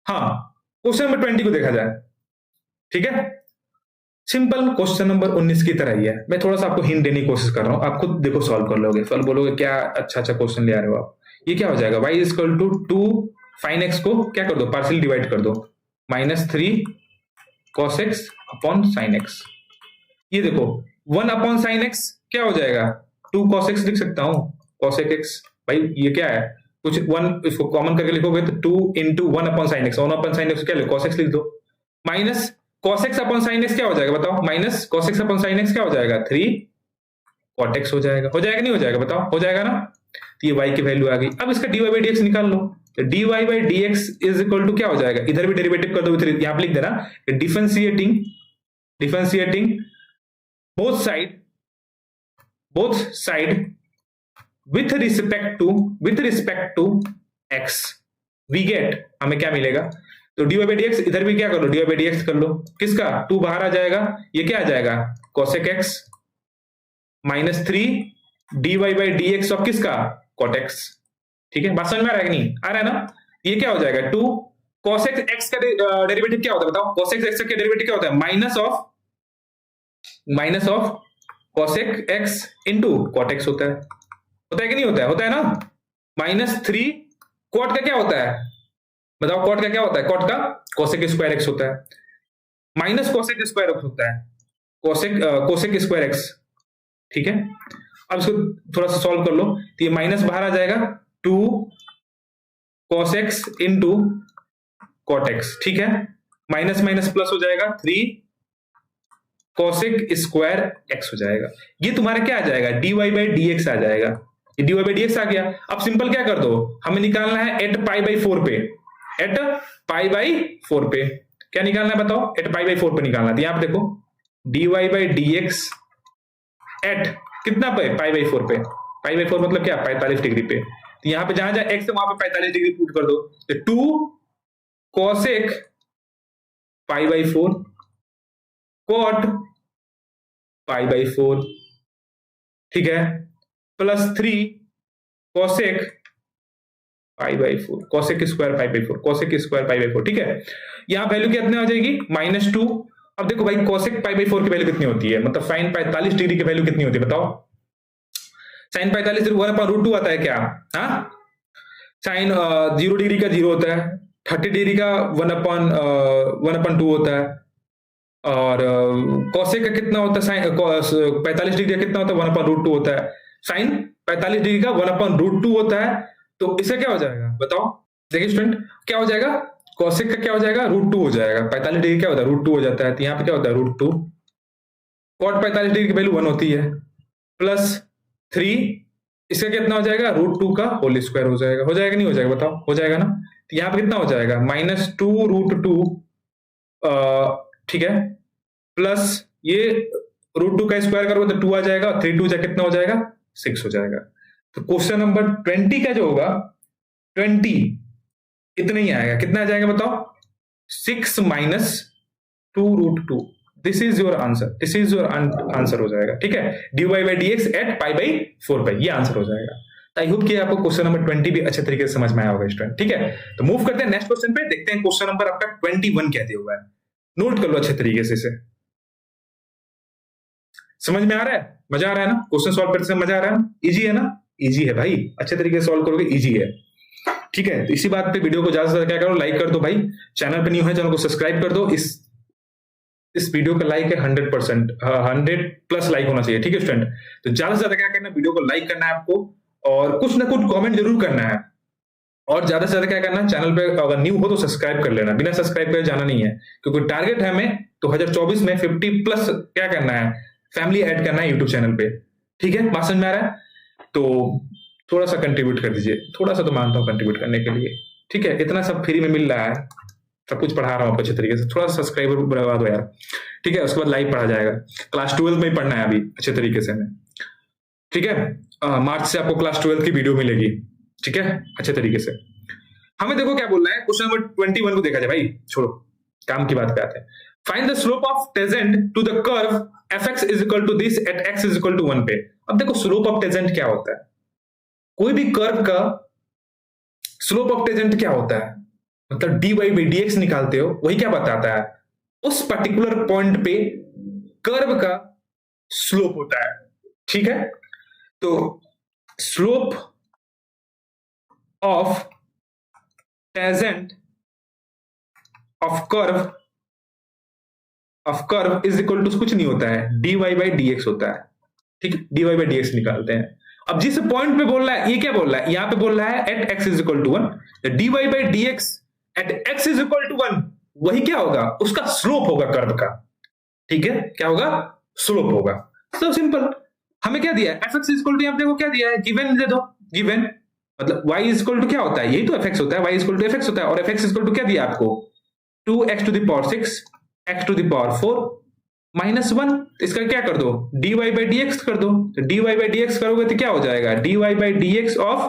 हाँ क्वेश्चन नंबर 20 को देखा जाए, ठीक है। सिंपल क्वेश्चन नंबर 19 की तरह ही है। मैं थोड़ा सा आपको हिंट देने की कोशिश कर रहा हूं, आप खुद देखो सॉल्व कर लोगे, सॉल्व बोलोगे क्या अच्छा अच्छा क्वेश्चन ले आ रहे हो आप। ये क्या हो जाएगा, y is equal to 2 sine x को क्या कर दो, पार्शियल डिवाइड कर दो, -3 cos x upon sine x. ये देखो 1 अपॉन साइन एक्स क्या हो जाएगा, 2 cos x लिख सकता हूं, cos x भाई ये क्या है, कुछ 1 इसको कॉमन करके लिखोगे तो 2 into 1 upon sine x, 1 upon sine x क्या लिखो, cos x लिख दो, minus cos x upon sin x क्या हो जाएगा बताओ, minus cos x upon sin x क्या हो जाएगा, 3 cot x हो जाएगा। हो जाएगा नहीं हो जाएगा बताओ, हो जाएगा ना। तो ये y की वैल्यू आ गई। अब इसका dy बाई dx निकाल लो, तो dy by dx is equal to क्या हो जाएगा, इधर भी डेरिवेटिव कर दो, यहां पे लिख देना differentiating both side with respect to x, we get, हमें क्या मिलेगा, तो dy बाई dx इधर भी क्या कर लो, dy बाई dx कर लो, किसका 2 बाहर आ जाएगा, ये क्या आ जाएगा cosec x -3 dy by dx of किसका cot x, ठीक है। बात समझ में आ रहा है कि नहीं आ रहा है ना। ये क्या हो जाएगा 2 cosec x का डेरिवेटिव क्या होता है बताओ, cosec x का डेरिवेटिव क्या होता है, minus of cosec x into cot x होता है कि नहीं होता है, होता है ना। -3 cot का क्या होता है बताओ, cot का क्या होता है, cot का cosec स्क्वायर x होता है, माइनस cosec स्क्वायर x होता है, cosec स्क्वायर x, ठीक है। अब इसको थोड़ा सा सॉल्व कर लो, तो ये माइनस बाहर आ जाएगा 2 cos x into cot x, ठीक है, माइनस माइनस प्लस हो जाएगा 3 cosec स्क्वायर x हो जाएगा। ये तुम्हारा क्या आ जाएगा, dy बाई dx आ जाएगा, ये dy बाई dx आ गया। अब सिंपल क्या कर दो, हमें निकालना है एट पाई बाई 4 पे, एट पाई बाई 4 पे क्या निकालना है बताओ, एट पाई बाई 4 पे निकालना है। तो यहां पे देखो dy बाई dx एट कितना पे, पाई बाई 4 पे, पाई बाई 4 मतलब क्या 45 डिग्री पे। तो यहां पे जहां जहां x है वहां पे 45 डिग्री पुट कर दो, तो 2 cosec pi by 4 cot pi by 4, ठीक है, plus 3 cosec pi by 4, cosec square pi by 4, cosec square pi by 4, ठीक है। यहां वैल्यू कितनी हो जाएगी -2। अब देखो भाई cosec पाई बाई 4 की वैल्यू कितनी होती है, मतलब sin 45 डिग्री की वैल्यू कितनी होती है बताओ, sin 45 डिग्री 1/√2 आता है क्या, हाँ sin 0 डिग्री का 0 होता है, 30 डिग्री का 1/2 होता है, और cosec का कितना होता है, 45 डिग्री का कितना होता है 1/√2 होता है, sin 45 डिग्री का 1/√2 होता है। तो इसका क्या हो जाएगा बताओ, देखिए स्टूडेंट क्या हो जाएगा, cosec का क्या हो जाएगा √2 हो जाएगा, 45 डिग्री क्या होता है √2 हो जाता है, तो यहाँ पे क्या होता है √2, cot 45 डिग्री की वैल्यू 1 होती है, प्लस 3 इसका कितना हो जाएगा, √2 का होल स्क्वायर हो जाएगा। हो जाएगा नहीं हो जाएगा बताओ, हो जाएगा ना। तो यहाँ पे कितना हो जाएगा, -2 √2, ठीक है, प्लस ये √2 का स्क्वायर करोगे तो 2 आ जाएगा, 3 2 कितना हो जाएगा, 6 हो जाएगा। तो क्वेश्चन नंबर 20 का जो होगा 20 इतना ही आएगा। कितना आ जाएगा बताओ, 6 - 2 √2। This is your answer, this is your answer हो जाएगा। ठीक है, dy/dx at π/4π, ये आंसर हो जाएगा। आई होप कि आपको क्वेश्चन नंबर 20 भी अच्छे तरीके से समझ में आया होगा स्टूडेंट। ठीक है, तो मूव करते हैं नेक्स्ट क्वेश्चन पे, देखते हैं क्वेश्चन नंबर आपका 21 क्या दिया हुआ है। नोट कर लो अच्छे तरीके से इसे। समझ में आ रहा है, मजा आ रहा है ना, क्वेश्चन सॉल्व करते समय मजा आ रहा है ना, इजी है ना, इजी है भाई, अच्छे तरीके से सॉल्व करोगे इजी है। ठीक है, तो इसी बात पे वीडियो को ज्यादा से ज्यादा क्या करो, लाइक कर दो भाई। चैनल पे न्यू है, चैनल को सब्सक्राइब कर दो। इस वीडियो का लाइक है 100%, 100+ लाइक होना चाहिए। ठीक है स्टूडेंट, तो ज्यादा से ज्यादा क्या करना है, वीडियो को लाइक करना है आपको, और कुछ ना कुछ कमेंट जरूर करना है, और ज्यादा से ज्यादा क्या करना है, चैनल पे अगर न्यू हो तो सब्सक्राइब कर लेना, बिना सब्सक्राइब करे जाना नहीं है, क्योंकि टारगेट है हमें 2024 में 50+ क्या करना है, फैमिली ऐड करना है यूट्यूब चैनल पे। ठीक है, बात समझ में आ रहा है, तो थोड़ा सा कंट्रीब्यूट कर दीजिए, थोड़ा सा तो मानता हूँ कंट्रीब्यूट करने के लिए। ठीक है, इतना सब फ्री में मिल रहा है, सब कुछ पढ़ा रहा हूँ आपको अच्छे तरीके से, थोड़ा सा सब्सक्राइबर बढ़वा दो यार। ठीक है, उसके बाद लाइव पढ़ा जाएगा, क्लास 12 में ही पढ़ना है अभी अच्छे तरीके से हमें। ठीक है, मार्च से आपको क्लास 12 की वीडियो मिलेगी। ठीक है, अच्छे तरीके से हमें देखो क्या बोल रहा है, क्वेश्चन नंबर 21 को देखा जाए भाई, छोड़ो काम की बात पे आते हैं। Find the slope of tangent to the curve fx is equal to this at x is equal to 1 पे। अब देखो स्लोप ऑफ टेंजेंट क्या होता है, कोई भी कर्व का स्लोप ऑफ टेंजेंट क्या होता है, मतलब dy/dx निकालते हो, वही क्या बताता है, उस पर्टिकुलर पॉइंट पे कर्व का स्लोप होता है। ठीक है, तो slope of tangent of curve is equal to कुछ नहीं होता है, dy/dx होता है। ठीक है, dy/dx निकालते हैं। अब जिस पॉइंट पे बोल रहा है, ये क्या बोल रहा है, यहां पे बोल रहा है at x is equal to 1, dy/dx at x is equal to 1, वही क्या होगा, उसका स्लोप होगा कर्व का। ठीक है, क्या होगा, स्लोप होगा। तो सिंपल, हमें क्या दिया है, fx इज इक्वल टू, यहां देखो क्या दिया है, गिवन दे दो, गिवन मतलब y इज इक्वल टू क्या होता है, यही तो fx होता है, y is equal to fx होता है, और fx इज इक्वल टू क्या दिया आपको, 2x to the power 6 x to the power 4 -1। इसका क्या कर दो, dy/dx कर दो, तो dy/dx करोगे तो क्या हो जाएगा, dy/dx ऑफ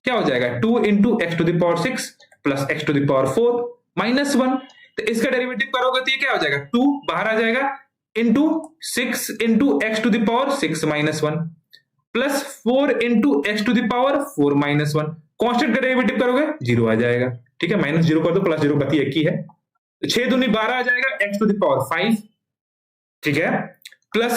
क्या हो जाएगा, 2 into x to the power 6 plus x to the power 4 -1। तो इसका डेरिवेटिव करोगे तो ये क्या हो जाएगा, 2 बाहर आ जाएगा, into 6 into x to the power 6 -1 plus 4 into x to the power 4 -1। Constant का डेरिवेटिव करोगे 0 आ जाएगा। ठीक है, -0 कर दो, प्लस 0 गति एक ही है, 6 दूनी 12 आ जाएगा, एक्स टू द पावर 5। ठीक है, plus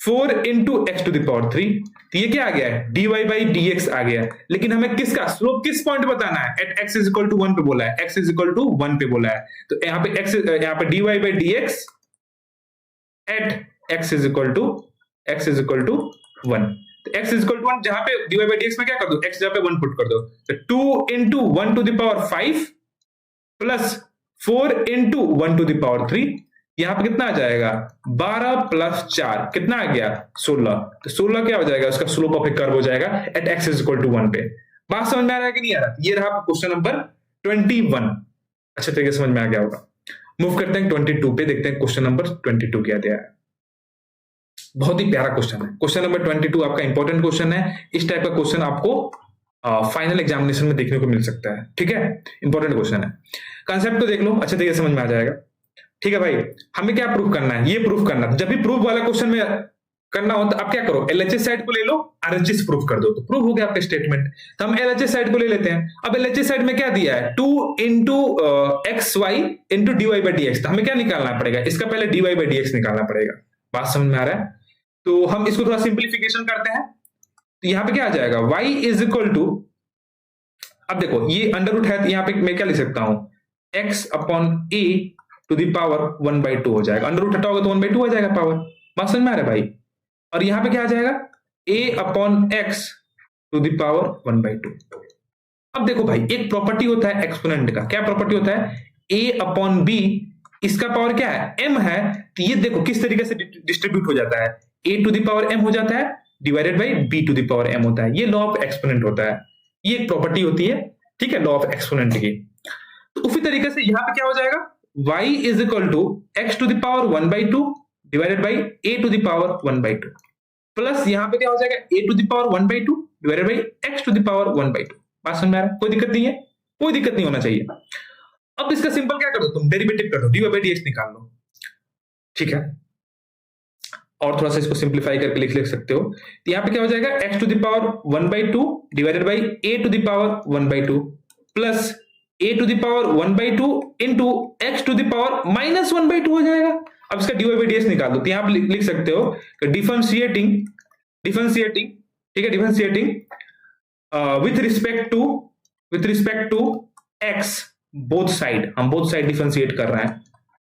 4 into x to the power 3। तो ये क्या आ गया है, dy/dx आ गया। लेकिन हमें किसका स्लोप किस पॉइंट बताना है, at x is equal to 1 पे बोला है, x इज इक्वल टू 1 पे बोला है, तो यहाँ पे x, यहाँ पे dy/dx at x is equal to 1। तो x इज इक्वल टू 1, जहां पे dy/dx में क्या कर दो, x जहां पे 1 पुट कर दो, तो 2 into 1 to the power 5 plus 4 into 1 to the power 3। यहां पे कितना आ जाएगा, 12 प्लस 4 कितना आ गया, 16। तो 16 क्या हो जाएगा, उसका स्लोप ऑफ ए कर्व हो जाएगा at x is equal to 1 पे। बात समझ में आ रहा है कि नहीं आ रहा, ये रहा क्वेश्चन नंबर 21, अच्छे तरीके से समझ में आ गया होगा। मूव करते हैं 22 पे, देखते हैं क्वेश्चन नंबर 22 क्या दिया है। बहुत ही प्यारा क्वेश्चन है, क्वेश्चन नंबर 22 आपका इंपॉर्टेंट क्वेश्चन है। इस टाइप का क्वेश्चन आपको फाइनल एग्जामिनेशन में देखने को मिल सकता है। ठीक है, इंपॉर्टेंट क्वेश्चन है, कंसेप्ट को देख लो, अच्छे तरीके से समझ में आ जाएगा। ठीक है भाई, हमें क्या प्रूफ करना है, ये प्रूफ करना है। जब भी प्रूफ वाला क्वेश्चन में करना हो तो आप क्या करो, एलएचएस साइड को ले लो, आरएचएस प्रूफ कर दो, तो प्रूफ हो गया आपका स्टेटमेंट। तो हम एलएचएस साइड को ले लेते हैं। अब एलएचएस साइड में क्या दिया है, 2 into x Y into dy/dx। तो हमें क्या निकालना पड़ेगा, इसका पहले dy/dx निकालना पड़ेगा। बात समझ में आ रहा है, तो हम इसको थोड़ा सिंप्लीफिकेशन करते हैं। तो यहाँ पे क्या आ जाएगा, y इज इक्वल टू, अब देखो ये अंडर रूट है, तो यहाँ पे मैं क्या लिख सकता हूं, x upon a to the power 1/2 हो जाएगा। अंडर रूट हटाओगे तो 1/2 आ जाएगा पावर। बात समझ में आ रहा है भाई, और यहां पे क्या आ जाएगा, a upon x to the power 1/2। अब देखो भाई, एक प्रॉपर्टी होता है एक्सपोनेंट का, क्या प्रॉपर्टी होता है, a अपॉन b, इसका पावर क्या है, m है। तो ये देखो किस तरीके से डिस्ट्रीब्यूट हो जाता है, a to the power m हो जाता है, divided by b to the power m होता है। ये लॉ ऑफ एक्सपोनेंट होता है, ये एक प्रॉपर्टी होती है, ठीक है, लॉ ऑफ एक्सपोनेंट की। तो उसी तरीके से यहां पे क्या हो जाएगा, y is equal to x to the power 1/2 divided by a to the power 1/2 plus यहां पे क्या हो जाएगा a to the power 1/2 divided by x to the power 1/2। बात समझ में आ रहा है? कोई दिक्कत नहीं है, कोई दिक्कत नहीं होना चाहिए। अब इसका सिंपल क्या कर दो तुम, डेरिवेटिव कर दो, dy बाई dx निकाल लो, ठीक है। और थोड़ा सा इसको सिंप्लीफाई करके लिख सकते हो। तो यहाँ पे क्या हो जाएगा, x to the power 1/2 divided by a to the power 1/2 plus a to the power 1/2 into x to the power -1/2 हो जाएगा। अब इसका dy बाई dx निकाल दो। तो यहाँ पे लिख सकते हो डिफरेंशिएटिंग, ठीक है, differentiating with respect to x both side, हम बोथ साइड डिफरेंशिएट कर रहे हैं।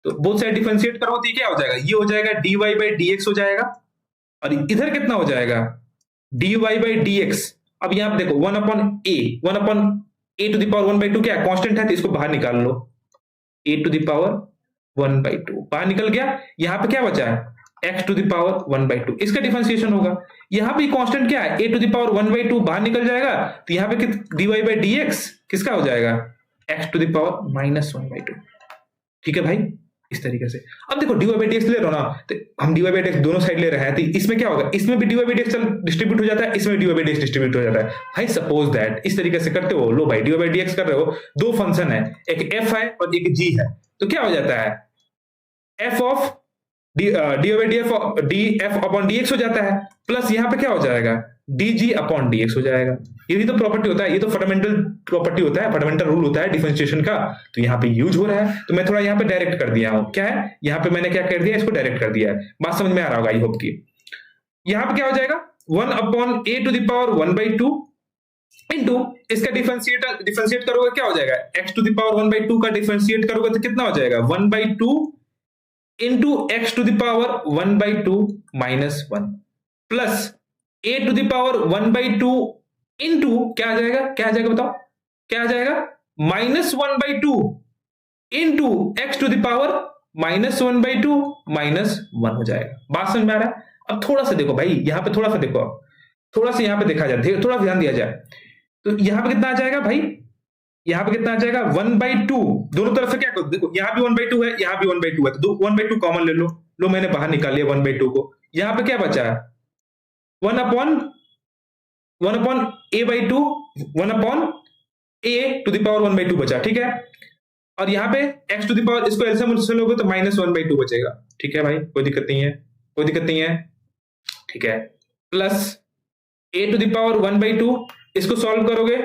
तो बोथ साइड डिफरेंशिएट करो तो क्या हो जाएगा, ये हो जाएगा dy बाई dx हो जाएगा, और इधर कितना हो जाएगा dy बाई dx। अब यहां पे देखो 1 a टू द पावर 1/2 क्या है, कांस्टेंट है, तो इसको बाहर निकाल लो, a टू द पावर 1/2 बाहर निकल गया। यहां पे क्या बचा है x टू द पावर 1/2, इसका डिफरेंशिएशन होगा। यहां पे कांस्टेंट क्या है, a टू द पावर 1/2 बाहर निकल जाएगा, तो यहां पे dy बाई dx किसका हो जाएगा, x टू द पावर -1/2। ठीक है भाई, इस तरीके से। अब देखो dy बाई dx ले रहा ना, तो हम dy बाई dx दोनों साइड ले रहे हैं, तो इसमें क्या होगा, इसमें भी dy बाई dx डिस्ट्रीब्यूट हो जाता है, इसमें dy बाई dx डिस्ट्रीब्यूट हो जाता है। भाई सपोज दैट इस तरीके से करते हो, लो भाई dy बाई dx कर रहे हो, दो फंक्शन है, एक f है और एक g है, तो क्या हो जाता है f of dy by df upon dx हो जाता है, प्लस यहां पे क्या हो जाएगा dg अपॉन dx हो जाएगा। ये भी तो प्रॉपर्टी होता है, ये तो फंडामेंटल प्रॉपर्टी होता है, फंडामेंटल रूल होता है डिफरेंशिएशन का। तो यहाँ पे यूज हो रहा है, तो मैं थोड़ा यहाँ पे डायरेक्ट कर दिया हूँ। क्या है, यहाँ पे मैंने क्या कर दिया, इसको डायरेक्ट कर दिया है। बात समझ में आ रहा होगा आई होप की। यहाँ पे क्या हो जाएगा 1 upon a to the power 1/2 into इसका डिफरेंशिएट करोगे क्या हो जाएगा, x टू द पावर 1/2 का डिफरेंशिएट करोगे तो कितना हो जाएगा 1/2 into x to the power 1/2 -1 plus a to the power 1/2 into क्या आ जाएगा, क्या आ जाएगा बताओ, क्या आ जाएगा -1/2 into x to the power -1/2 -1 हो जाएगा। बात समझ में आ रहा है? अब थोड़ा सा देखो भाई, यहां पे थोड़ा सा देखो, थोड़ा सा यहां पे देखा जाए, थोड़ा ध्यान दिया जाए, तो यहां पे कितना आ जाएगा भाई, यहां पे कितना आ जाएगा 1/2, दोनों तरफ से क्या करो, देखो यहां भी 1/2 है, यहां भी 1/2 है, तो 1/2 कॉमन ले लो, मैंने बाहर निकाल लिया 1/2 को। यहां पे क्या बचा है 1 upon a/2, 1 upon a to the power 1/2 बचा, ठीक है। और यहां पे x टू द पावर, इसको एलसीएम से लोगे तो -1/2 बचेगा, ठीक है भाई, कोई दिक्कत नहीं है, कोई दिक्कत नहीं है, ठीक है। Plus a to the power 1/2, इसको सॉल्व करोगे,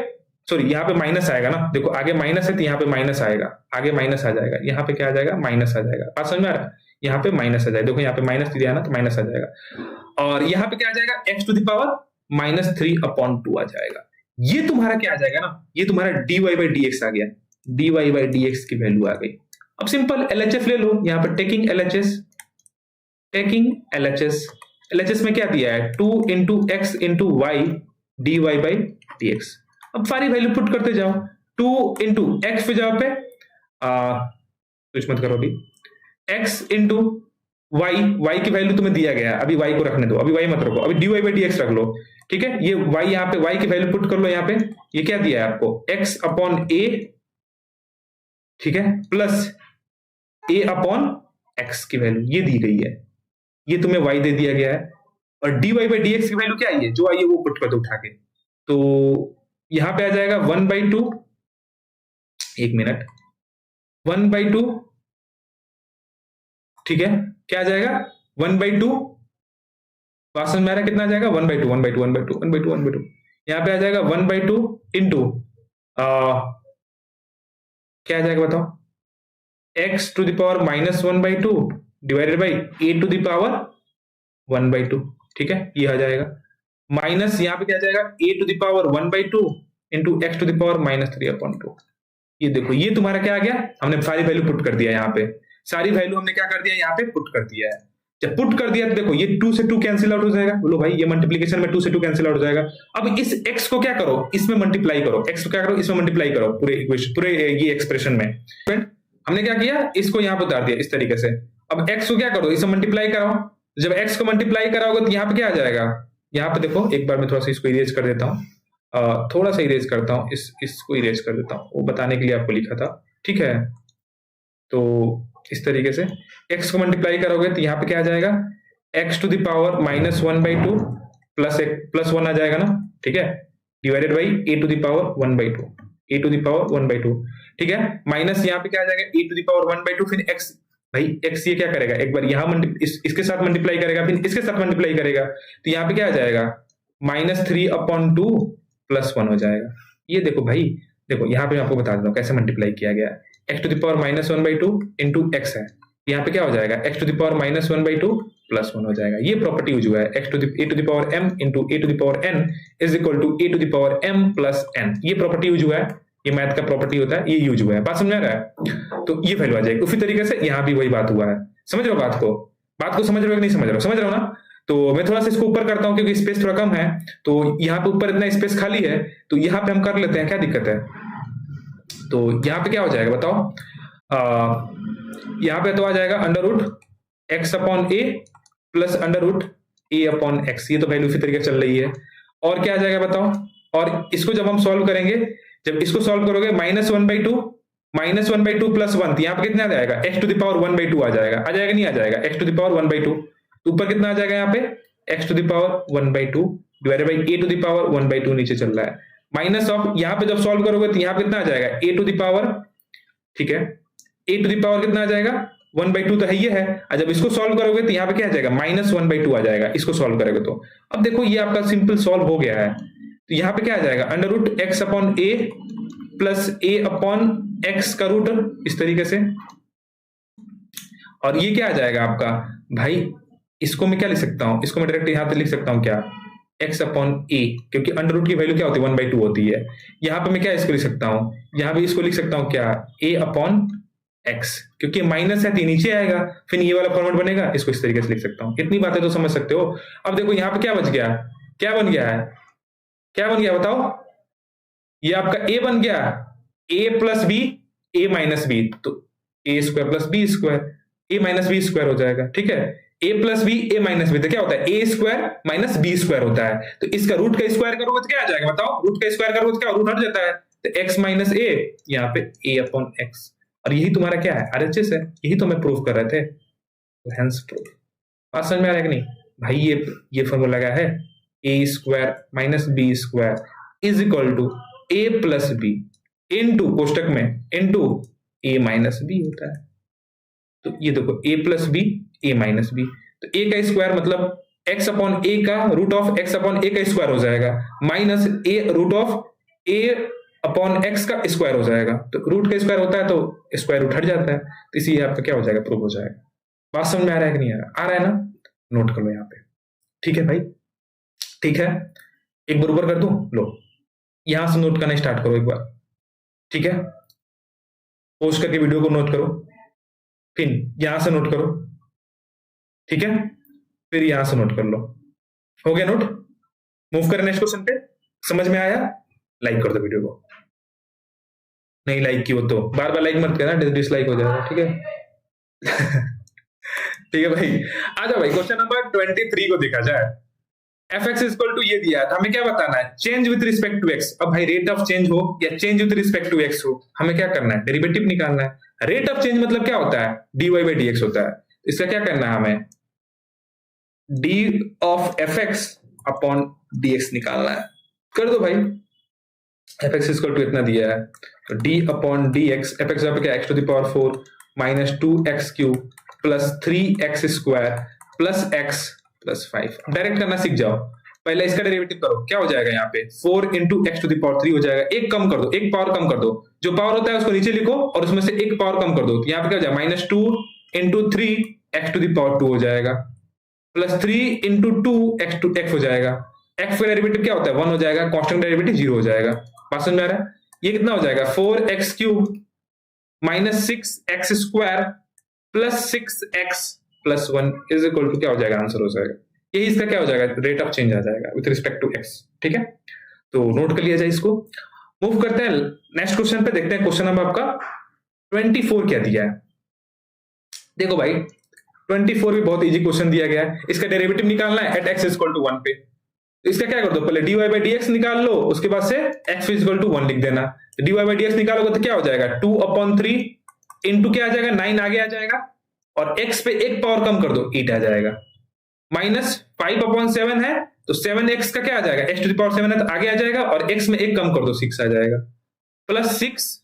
सॉरी यहाँ पे माइनस आएगा ना, देखो आगे माइनस है तो यहाँ पे माइनस आएगा, आगे माइनस आ जाएगा, यहाँ पे क्या आ जाएगा माइनस आ जाएगा। बात समझ में आ रहा है, यहाँ पे माइनस आ जाएगा, देखो यहाँ पे माइनस दिया ना तो माइनस आ जाएगा, और यहाँ पे क्या आ जाएगा x टू द पावर -3/2 आ जाएगा। ये तुम्हारा क्या आ जाएगा ना, ये तुम्हारा dy बाई dx आ गया, dy बाई dx की वैल्यू आ गई। अब सिंपल LHS ले लो, यहाँ पे टेकिंग LHS में क्या दिया है 2 into x into y dy by dx। अब सारी वैल्यू पुट करते जाओ, 2 इंटू एक्स पे जाओ पे कुछ मत करो अभी, x इंटू y की वैल्यू तुम्हें दिया गया, अभी y को रखने दो, अभी y मत रखो, अभी dy बाई dx रख लो, ठीक है। ये y यहाँ पे y की वैल्यू पुट कर लो, यहाँ पे ये क्या दिया है आपको x अपॉन a, ठीक है, प्लस a अपॉन x की वैल्यू ये दी गई है, ये तुम्हें y दे दिया गया है, और dy बाई dx की वैल्यू क्या आई है, जो आई है वो पुट कर दो उठा के, तो यहां पे आ जाएगा 1/2, एक मिनट 1/2, ठीक है, क्या आ जाएगा 1/2, बात समझ में आ रहा है कितना आ जाएगा 1/2 यहां पे आ जाएगा 1/2 इंटू क्या आ जाएगा बताओ, x to the power -1/2 divided by a to the power 1/2, ठीक है, ये आ जाएगा, माइनस यहाँ पे क्या जाएगा a to the power 1/2 into x to the power -3/2। ये देखो ये तुम्हारा क्या आ गया, हमने सारी वैल्यू पुट कर दिया, यहाँ पे सारी वैल्यू हमने क्या कर दिया, यहाँ पे पुट कर दिया है। जब पुट कर दिया तो देखो ये 2 से 2 कैंसिल आउट हो जाएगा, बोलो भाई ये मल्टीप्लीकेशन में 2 से 2 कैंसिल आउट हो जाएगा। अब इस x को क्या करो, इसमें मल्टीप्लाई करो, x को क्या करो इसमें मल्टीप्लाई करो, पूरे ये एक्सप्रेशन में हमने क्या किया, इसको यहाँ पे उतार दिया इस तरीके से। अब x को क्या करो, इसे मल्टीप्लाई कराओ, जब x को मल्टीप्लाई कराओगे तो यहाँ पे क्या आ जाएगा यहाँ पे देखो एक बार मैं थोड़ा सा इसको इरेज कर देता हूँ, थोड़ा सा इरेज करता हूँ, इसको इरेज कर देता हूँ, वो बताने के लिए आपको लिखा था, ठीक है। तो इस तरीके से x को मल्टीप्लाई करोगे तो यहाँ पे क्या आ जाएगा, x to the power -1/2 plus 1 आ जाएगा ना, ठीक है, divided by a to the power 1/2, a to the power 1/2, ठीक है, माइनस यहाँ पे क्या आ जाएगा a टू द पावर 1/2, फिर x, भाई x ये क्या करेगा, एक बार यहाँ इसके साथ मल्टीप्लाई करेगा, फिर इसके साथ मल्टीप्लाई करेगा, तो यहाँ पे क्या आ जाएगा -3/2 +1 हो जाएगा। ये देखो भाई, देखो यहाँ पे मैं आपको बता देता हूँ कैसे मल्टीप्लाई किया गया है। x to the power -1/2 into x है, यहाँ पे क्या हो जाएगा x टू द पावर -1/2 +1 हो जाएगा। ये प्रॉपर्टी यूज हुआ है, a to the power m into a to the power n is equal to a to the power m plus n। ये प्रॉपर्टी यूज हुआ है, ये मैथ का प्रॉपर्टी होता है, ये यूज हुआ है, बात समझ आ रहा है। तो ये वैल्यू आ जाएगी। उसी तरीके से यहाँ भी वही बात हुआ है, समझ रहे हो बात को समझ रहे हो कि नहीं समझ रहे हो, समझ रहे हो ना। तो मैं थोड़ा सा इसको ऊपर करता हूँ क्योंकि स्पेस थोड़ा कम है, तो यहाँ पे ऊपर इतना स्पेस खाली है, तो यहाँ पे हम कर लेते हैं, क्या दिक्कत है। तो यहाँ पे क्या हो जाएगा बताओ, यहाँ पे तो आ जाएगा √x/a प्लस √a/x, ये तो वैल्यू इसी तरीके से चल रही है। और क्या आ जाएगा बताओ, और इसको जब हम सॉल्व करेंगे, जब इसको सॉल्व करोगे -1/2 प्लस 1, तो यहाँ पे कितना आ जाएगा x टू द पावर 1/2 आ जाएगा नहीं आ जाएगा, x टू द पावर 1/2, तो ऊपर कितना आ जाएगा यहाँ पे x to the power 1/2 divided by a to the power 1/2 नीचे चल रहा है, माइनस ऑफ यहाँ पे जब सॉल्व करोगे तो यहाँ पे कितना आ जाएगा a टू द पावर, ठीक है, a टू द पावर कितना आ जाएगा 1/2 तो है ये है, और जब इसको सॉल्व करोगे तो यहाँ पे क्या आ जाएगा -1/2 आ जाएगा, इसको सॉल्व करोगे तो। अब देखो ये आपका सिंपल सॉल्व हो गया है, तो यहाँ पे क्या आ जाएगा √x/a प्लस a/x का रूट, इस तरीके से। और ये क्या आ जाएगा आपका, भाई इसको मैं क्या लिख सकता हूं, इसको मैं डायरेक्ट यहां पे लिख सकता हूं क्या, x/a, क्योंकि अंडर रूट की वैल्यू क्या होती है 1/2 होती है। यहां पे मैं क्या इसको लिख सकता हूं, यहां पे इसको लिख सकता हूं क्या a/x, क्योंकि माइनस है तो नीचे आएगा, फिर ये वाला फॉर्मेट बनेगा, इसको इस तरीके से लिख सकता हूं। इतनी बातें तो समझ सकते हो। अब देखो यहाँ पे क्या बच गया, क्या बन गया है, क्या बन गया बताओ, ये आपका a बन गया, a plus b a minus b, तो a² plus b square, a minus b square हो जाएगा, ठीक है, a plus b a minus b, तो क्या होता है a² माइनस b स्क्वायर होता है। तो इसका रूट का स्क्वायर करोगे तो क्या आ जाएगा बताओ, रूट का स्क्वायर करोगे तो क्या रूट हट जाता है, तो x माइनस a, यहाँ पे a/x, और यही तुम्हारा क्या है RHS है, यही तो मैं प्रूफ कर रहे थे, तो हेंस प्रूफ। बात समझ में आ रहा है कि नहीं भाई, ये फॉर्मूला क्या है, a² minus b square is equal to a plus b into कोष्टक में इंटू a माइनस b होता है। तो ये देखो a plus b a minus b, तो a का स्क्वायर मतलब x/a का रूट ऑफ x/a का स्क्वायर हो जाएगा, minus a root of a/x का स्क्वायर हो जाएगा। तो रूट का स्क्वायर होता है तो स्क्वायर रूट हट जाता है, तो इसीलिए आपका क्या हो जाएगा, प्रूफ हो जाएगा। बात समझ में आ रहा है कि नहीं आ रहा है ना, नोट कर लो यहाँ पे, ठीक है भाई, ठीक है। एक बार ऊपर कर दूं, लो यहां से नोट करना स्टार्ट करो एक बार, ठीक है, पोस्ट करके वीडियो को नोट करो, फिर यहां से नोट करो, ठीक है, फिर यहां से नोट कर लो, हो गया नोट। मूव करें नेक्स्ट क्वेश्चन पे, समझ में आया, लाइक कर दो वीडियो को, नहीं लाइक की हो तो बार बार लाइक मत करना, डिसलाइक हो जाएगा, ठीक है। ठीक है भाई, आ जाओ भाई, क्वेश्चन नंबर 23 को देखा जाए। fx इक्वल टू ये दिया था, हमें क्या बताना है, change with respect to x। अब भाई रेट ऑफ चेंज हो या change with respect to x हो, हमें क्या करना है, डेरिवेटिव निकालना है। रेट ऑफ चेंज मतलब क्या होता है, dy/dx होता है। इसका क्या करना है, हमें d of fx upon dx निकालना है। कर दो भाई, fx इक्वल टू इतना दिया है, तो d अपॉन dx, fx यहाँ पे क्या, x to the power 4 minus 2x³ plus 3x² plus x plus 5। Direct करना सीख जाओ, पहले इसका डेरिवेटिव करो, क्या हो जाएगा यहाँ पे 4 into x to the power 3 हो जाएगा, एक कम कर दो, एक पावर कम कर दो, जो पावर होता है उसको नीचे लिखो और उसमें से एक पावर कम कर दो, तो यहाँ पे क्या हो जाएगा -2 into 3 x to the power 2 हो जाएगा, प्लस 3 इंटू 2 एक्स हो जाएगा, एक्स का डेरिवेटिव क्या होता है 1 हो जाएगा, कांस्टेंट डेरिवेटिव 0 हो जाएगा। बात समझ में आ रहा है, ये कितना हो जाएगा 4x³ minus 6x² plus 6x plus 1 is equal to क्या हो जाएगा, आंसर हो जाएगा। यही इसका क्या हो जाएगा, रेट ऑफ चेंज आ जाएगा विथ रिस्पेक्ट टू x, ठीक है। तो नोट कर लिया जाए इसको, मूव करते हैं नेक्स्ट क्वेश्चन पे, देखते हैं क्वेश्चन नंबर आपका 24 क्या दिया है। देखो भाई 24 भी बहुत इजी क्वेश्चन दिया गया है, इसका डेरिवेटिव निकालना है एट x इक्वल टू 1 पे। तो इसका क्या कर दो, पहले dy बाई डी एक्स निकाल लो, उसके बाद से x इक्वल टू 1 लिख देना। तो dy बाई डी एक्स निकालोगे तो क्या हो जाएगा, 2/3 इंटू क्या आ जाएगा, 9 आगे आ जाएगा, और x पे एक पावर कम कर दो, 8 आ जाएगा। माइनस 5/7 है तो 7x का क्या आ जाएगा, x टू द पावर 7 है तो आगे आ जाएगा, और x में एक कम कर दो, 6 आ जाएगा। प्लस 6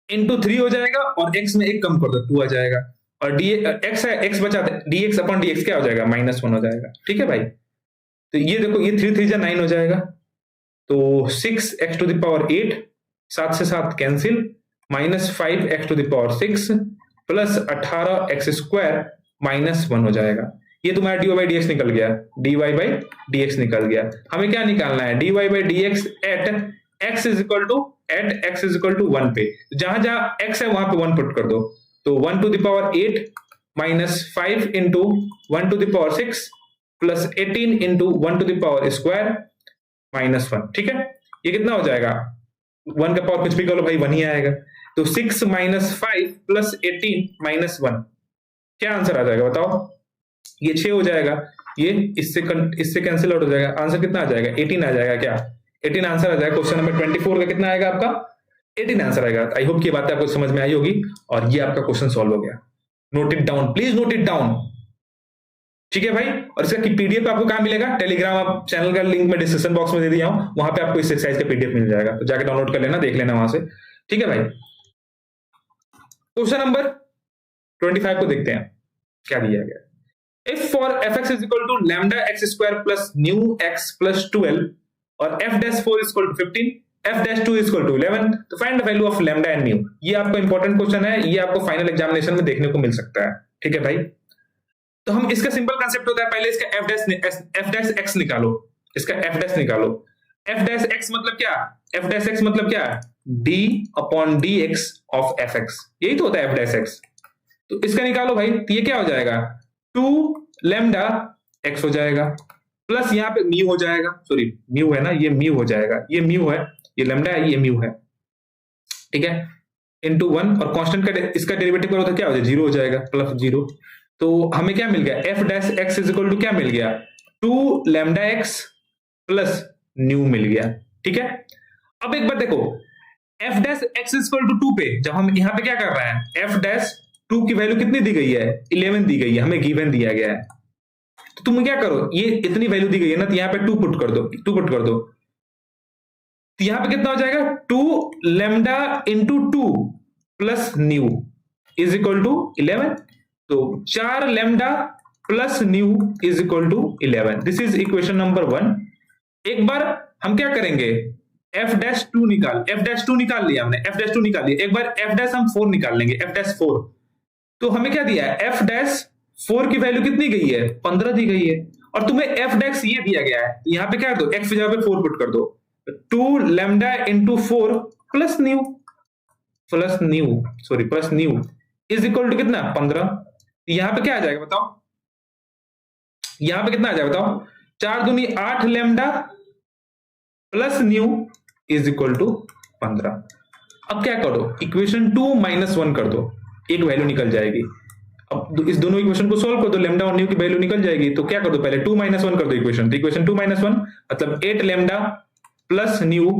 इंटू 3 हो जाएगा, और x में एक कम कर दो, 2 आ जाएगा। और डी एक्स है, x बचा dx अपॉन dx क्या हो जाएगा, -1 हो जाएगा। ठीक है भाई, तो ये देखो, ये 3 3 जा 9 हो जाएगा, तो 6x टू द पावर 8, 7 से 7 cancel, minus 5x to the power 6 plus 18x square -1 हो जाएगा। ये तुम्हारा dy बाई डी एक्स निकल गया, dy बाई डी एक्स निकल गया। हमें क्या निकालना है, dy by d x at x is equal to 1 पे, जहां जहां x है वहां पे 1 पुट कर दो, तो 1 to the power 8 minus 5 into 1 to the power 6 plus 18 into 1 to the power square -1। ठीक है, ये कितना हो जाएगा, 1 का पावर कुछ भी कर लो भाई, 1 ही आएगा। तो 6 माइनस 5 प्लस 18 -1, क्या आंसर आ जाएगा बताओ, ये 6 हो जाएगा, ये इससे कैंसिल आउट हो जाएगा, आंसर कितना आ जाएगा, 18 आ जाएगा। क्या 18 आंसर आ जाएगा। क्वेश्चन नंबर 24 का कितना आएगा आपका, 18 आंसर आएगा। आई होप की बात आपको समझ में आई होगी, और ये आपका क्वेश्चन सॉल्व हो गया। Note it down, please note it down. ठीक है भाई, और इसका पीडीएफ आपको कहां मिलेगा, टेलीग्राम आप चैनल का लिंक मैं डिस्क्रिप्शन बॉक्स में दे दिया हूं, वहां पे आपको इस एक्सरसाइज का पीडीएफ मिल जाएगा, तो जाके डाउनलोड कर लेना, देख लेना वहां से। ठीक है भाई, क्वेश्चन नंबर 25 को देखते हैं क्या दिया गया। If for fx is equal to lambda x square plus nu x plus 12 और f dash 4 is equal to 15, f dash 2 is equal to 11, तो find the value of lambda and nu। ये आपका इंपॉर्टेंट क्वेश्चन है, ये आपको final examination में देखने को मिल सकता है। ठीक है भाई, तो हम इसका सिंपल कंसेप्ट होता है, पहले इसका f dash x निकालो, इसका f dash निकालो। f dash x मतलब क्या, f dash x मतलब क्या, d upon dx of fx, यही तो होता है f dash x। तो इसका निकालो भाई, तो ये क्या हो जाएगा, 2 लैम्डा x हो जाएगा, प्लस यहाँ पे म्यू हो जाएगा, सॉरी म्यू है ना, ये म्यू हो जाएगा, ये म्यू है, ये लैम्डा है, ये म्यू है। ठीक है, इंटू 1, और कांस्टेंट का इसका डेरिवेटिव करो तो क्या हो जाएगा, 0 हो जाएगा, प्लस 0। तो हमें क्या मिल गया, f dash x is equal to क्या मिल गया, 2 लैम्डा x प्लस न्यू मिल गया। ठीक है, अब एक बार देखो, f dash x is equal to 2 पे जब हम यहाँ पे क्या कर रहे हैं, f डैश 2 की वैल्यू कितनी दी गई है, 11 दी गई है, हमें गिवन दिया गया है। तो तुम क्या करो, ये इतनी वैल्यू दी गई है ना, तो यहाँ पे 2 पुट कर दो, 2 पुट कर दो, तो यहाँ पे कितना हो जाएगा, 2 lambda into 2 plus nu is equal to 11। तो 4 lambda plus nu is equal to 11। This is equation number 1। एक बार हम क्या करेंगे, f डैश 2 निकाल, f डैश 2 निकाल लिया हमने, f डैश 2 निकाल लिया, एक बार f डैश हम 4 निकाल लेंगे, f डैश 4। तो हमें क्या दिया है, f डैश 4 की वैल्यू कितनी गई है, 15 दी गई है, और तुम्हें f डैश ये दिया गया है, तो यहाँ पे क्या कर दो, x की जगह पे 4 पुट कर दो, 2 lambda into 4 plus nu is equal to कितना, 15। यहाँ पे क्या आ जाएगा बताओ, यहाँ पे कितना आ जाएगा बताओ, 4 दूनी 8 lambda plus nu is equal to 15। अब क्या करो, इक्वेशन 2 माइनस 1 कर दो, एक वैल्यू निकल जाएगी। अब इस दोनों इक्वेशन को सॉल्व कर दो, लैम्डा और न्यू की वैल्यू निकल जाएगी। तो क्या कर दो, पहले 2 माइनस 1 कर दो इक्वेशन, तो इक्वेशन 2 माइनस 1 मतलब 8 lambda plus new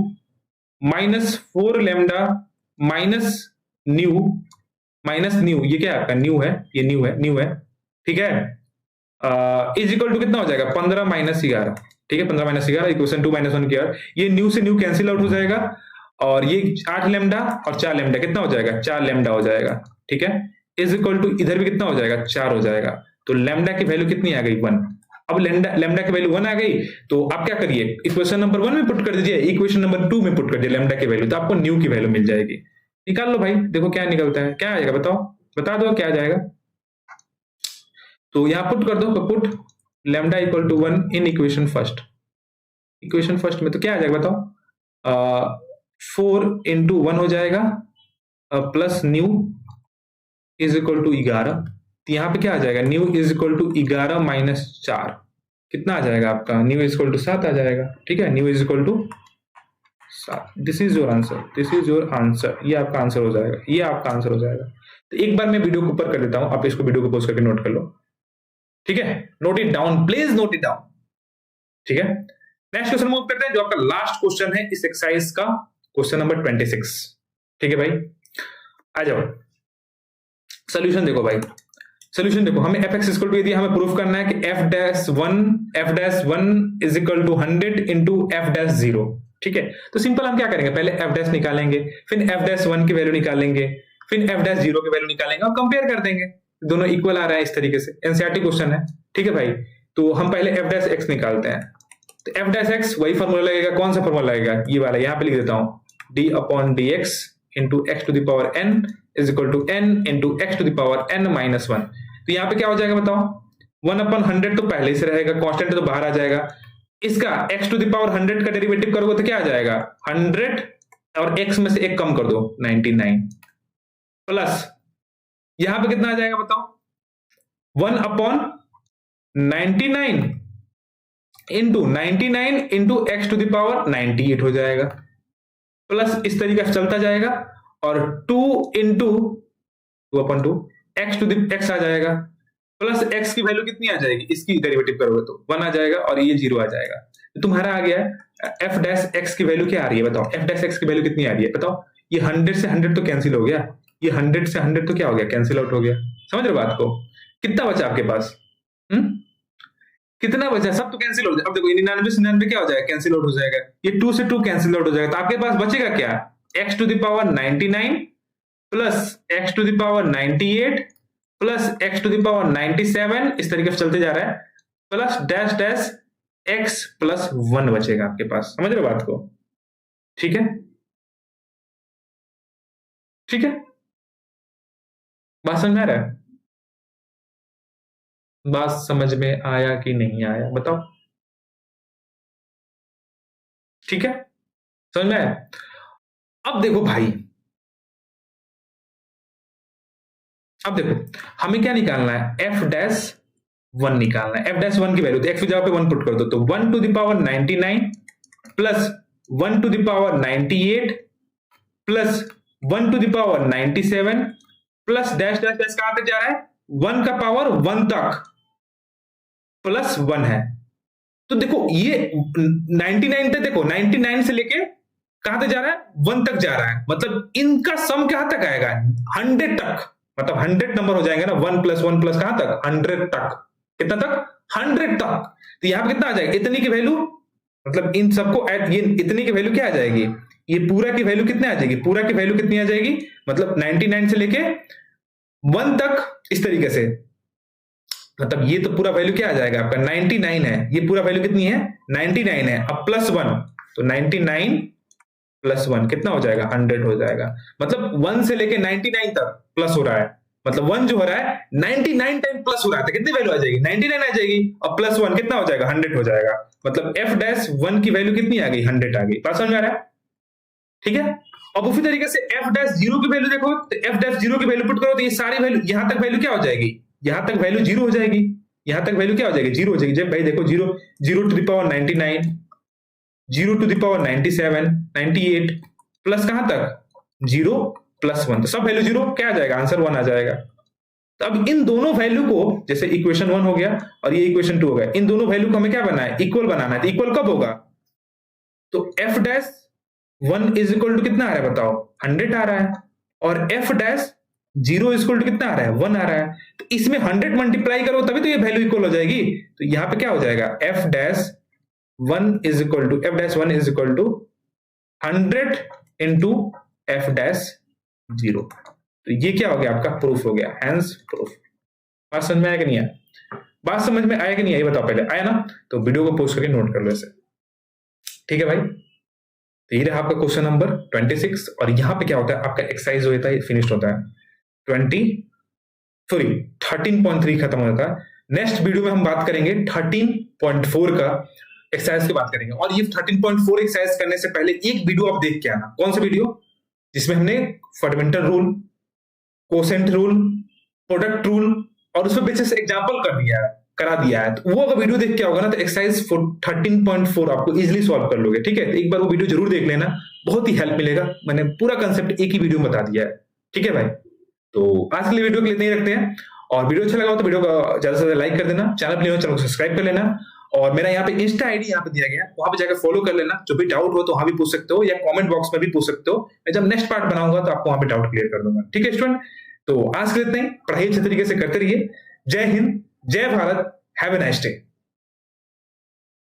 minus 4 lambda minus new, ये क्या आपका न्यू है, ये न्यू है। ठीक है, इज इक्वल टू कितना हो जाएगा, 15 माइनस 11। ठीक है, 15 माइनस 11, इक्वेशन 2 माइनस 1 किया, ये न्यू से न्यू कैंसिल आउट हो जाएगा, और ये 8 लैम्डा और 4 लैम्डा कितना हो जाएगा, 4 लैम्डा हो जाएगा। ठीक है, इज इक्वल टू इधर भी कितना हो जाएगा, 4 हो जाएगा। तो लैम्डा की वैल्यू कितनी आ गई, 1। अब लैम्डा की वैल्यू 1 आ गई, तो आप क्या करिए, इक्वेशन नंबर 1 में पुट कर दीजिए, इक्वेशन नंबर 2 में पुट कर दीजिए लैम्डा की वैल्यू, तो आपको न्यू की वैल्यू मिल जाएगी। निकाल लो भाई, देखो क्या निकलता है, क्या आएगा बताओ, बता दो क्या आ जाएगा। तो यहां पुट कर दो, तो put lambda equal to 1 in equation first में, तो क्या आ जाएगा बताओ, 4 इंटू 1 हो जाएगा plus nu is equal to 11। तो यहाँ पे क्या आ जाएगा, nu is equal to 11 minus 4, कितना आ जाएगा आपका, न्यू इज इक्वल टू 7 आ जाएगा। ठीक है, nu is equal to 7। This is your answer, ये आपका आंसर हो जाएगा, तो एक बार मैं वीडियो को ऊपर कर देता हूं, आप इसको वीडियो को पॉज करके नोट कर लो। ठीक है, note it down, please note it down. ठीक है, नेक्स्ट क्वेश्चन मूव करते हैं, जो आपका लास्ट क्वेश्चन है इस एक्सरसाइज का, क्वेश्चन नंबर 26। ठीक है भाई, आ जाओ। सोल्यूशन देखो भाई, सोल्यूशन देखो, हमें एफ एक्स इक्वल टू दिया, हमें प्रूफ करना है कि f dash one is equal to 100 into f dash 0। ठीक है, तो सिंपल हम क्या करेंगे, पहले एफ डैश निकालेंगे, फिर एफ डैश 1 की वैल्यू निकालेंगे, फिर एफ डैश 0 की वैल्यू निकालेंगे और कंपेयर कर देंगे, दोनों इक्वल आ रहा है इस तरीके से। एनसीईआरटी क्वेश्चन है। ठीक है भाई, तो हम पहले एफ डैश एक्स निकालते हैं। तो एफ डैश एक्स वही फॉर्मूला लगेगा, कौन सा फॉर्मूला लगेगा, ये वाला, यहां पे लिख देता हूं, d upon d x into x to the power n is equal to n into x to the power n minus 1। तो यहाँ पे क्या हो जाएगा बताओ, 1/100 तो पहले से रहेगा, कांस्टेंट तो बाहर आ जाएगा। इसका x टू द पावर 100 का डेरिवेटिव करोगे तो क्या आ जाएगा, 100 और x में से एक कम कर दो 99, प्लस यहां पे कितना आ जाएगा बताओ, 1/99 into 99 into x to the power 98 हो जाएगा, प्लस इस तरीके से चलता जाएगा, और 2 into 2/2 x to the x आ जाएगा, प्लस एक्स की वैल्यू कितनी आ जाएगी, इसकी डेरिवेटिव करोगे तो 1 आ जाएगा और ये 0 आ जाएगा। तो तुम्हारा आ गया एफ डैश एक्स की वैल्यू क्या आ रही है बताओ, एफ डैश एक्स की वैल्यू कितनी आ रही है बताओ। ये 100 से 100 तो कैंसिल हो गया, ये 100 से 100 तो क्या हो गया, कैंसिल आउट हो गया। समझ रहे हो बात को, कितना बचा आपके पास, कितना बचा, सब तो कैंसिल हो जाएगा। अब देखो 99 से 99 क्या हो जाएगा, कैंसिल आउट हो जाएगा, ये 2 से 2 कैंसिल आउट हो जाएगा। तो आपके पास बचेगा क्या, x to the power 99 plus x to the power 98 plus x to the power 97, इस तरीके से चलते जा रहा है, plus dash dash x plus 1 बचेगा आपके पास। समझ रहे हो बात को, ठीक है, ठीक है, बात समझ में आ रहा है, बात समझ में आया कि नहीं आया बताओ, ठीक है, समझ में आया। अब देखो भाई, अब देखो हमें क्या निकालना है, एफ डैश 1 निकालना है। एफ डैश 1 की वैल्यू, तो एक्स की जगह पे 1 पुट कर दो, तो 1 to the power 99 plus 1 to the power 98 plus 1 to the power 97 plus dash dash dash कहां तक जा रहा है, 1 का पावर 1 तक प्लस 1 है। तो देखो ये 99 तक, देखो 99 से लेके कहां तक जा रहा है, 1 तक जा रहा है, मतलब इनका सम कहां तक आएगा, 100 तक, मतलब 100 नंबर हो जाएंगे ना, 1 प्लस 1 प्लस कहां तक, 100 तक, कितना तक, 100 तक। तो यहां पे कितना आ जाएगा, इतनी की वैल्यू, मतलब इन सबको ऐड, ये इतनी की वैल्यू क्या आ जाएगी, ये पूरा की वैल्यू कितने आ जाएगी, पूरा की वैल्यू कितनी आ जाएगी, मतलब 99 से लेके 1 तक, इस तरीके से, मतलब ये तो पूरा वैल्यू क्या आ जाएगा आपका 99 है, ये पूरा वैल्यू कितनी है 99 है, अब प्लस 1, तो 99 प्लस 1 कितना हो जाएगा, 100 हो जाएगा। मतलब 1 से लेके 99 तक प्लस हो रहा है, मतलब 1 जो हो रहा है 99 टाइम प्लस हो रहा है, तो कितनी वैल्यू आ जाएगी, 99 आ जाएगी, और प्लस 1 कितना हो जाएगा, 100 हो जाएगा। मतलब एफ डैश 1 की वैल्यू कितनी आ गई, 100 आ गई। बात समझ में आ रहा है, ठीक है। अब उसी तरीके से एफ डैश 0 की वैल्यू देखो, तो एफ डैश 0 की वैल्यू पुट करो, तो ये सारी वैल्यू, यहां तक वैल्यू क्या हो जाएगी, यहां तक वैल्यू 0 हो जाएगी, यहां तक वैल्यू क्या हो जाएगी, 0 हो जाएगी। जब भाई देखो 0 to the power 99, 0 to the power 97, 98 plus कहां तक 0 प्लस 1, तो सब वैल्यू 0, क्या आ जाएगा, आंसर 1 आ जाएगा। तो अब इन दोनों वैल्यू को, जैसे इक्वेशन 1 हो गया और ये इक्वेशन 2 हो गया, इन दोनों वैल्यू को हमें क्या बनाना है, इक्वल बनाना है। तो इक्वल कब होगा, तो f dash 1 is equal to कितना आ रहा है बताओ, 100 आ रहा है, और f dash 0 is equal to कितना आ रहा है, 1 आ रहा है। तो इसमें 100 मल्टीप्लाई करो तभी तो ये वैल्यू इक्वल हो जाएगी। तो यहां पे क्या हो जाएगा, f dash 1 is equal to, f dash 1 is equal to 100 into f dash 0। तो ये क्या हो गया, आपका प्रूफ हो गया, हैंस प्रूफ। बात समझ में आया कि नहीं आया, बात समझ में आया कि नहीं, ये बताओ पहले, आया ना, तो वीडियो को पोस्ट करके नोट कर लो इसे, ठीक है भाई। तो ये रहा आपका क्वेश्चन नंबर 26, और यहां पे क्या होता है, आपका एक्सरसाइज जो होता है फिनिश होता है 13.3 खत्म हो जाता है। नेक्स्ट वीडियो में हम बात करेंगे 13.4 का एक्सरसाइज की बात करेंगे। और ये 13.4 एक्सरसाइज करने से पहले एक वीडियो आप देख के आना, कौन सा वीडियो, जिसमें हमने fundamental rule, quotient rule, product rule और उसमें बेसिस एग्जांपल करा दिया है। तो वो अगर वीडियो देख के आओगे ना, तो एक्सरसाइज 13.4 आपको इजीली सॉल्व कर लोगे, ठीक है। तो एक बार वो वीडियो जरूर देख लेना, बहुत ही हेल्प मिलेगा, मैंने पूरा कंसेप्ट एक ही वीडियो में बता दिया है, ठीक है भाई। तो आज के लिए वीडियो के लिए इतना ही रखते हैं, और वीडियो अच्छा लगा हो तो वीडियो को ज्यादा से ज्यादा लाइक कर देना, चैनल पर चैनल को सब्सक्राइब कर लेना, और मेरा यहाँ पे इंस्टा आईडी यहाँ पे दिया गया, वहां पे जाकर फॉलो कर लेना। जो भी डाउट हो तो वहां भी पूछ सकते हो, या कमेंट बॉक्स में भी पूछ सकते हो। मैं जब नेक्स्ट पार्ट बनाऊंगा तो आपको वहां पे डाउट क्लियर कर दूंगा। ठीक है स्टूडेंट, तो आज के लिए इतना ही। पढ़ाई अच्छे तरीके से करते रहिए। जय हिंद, जय Bharat, have a nice day.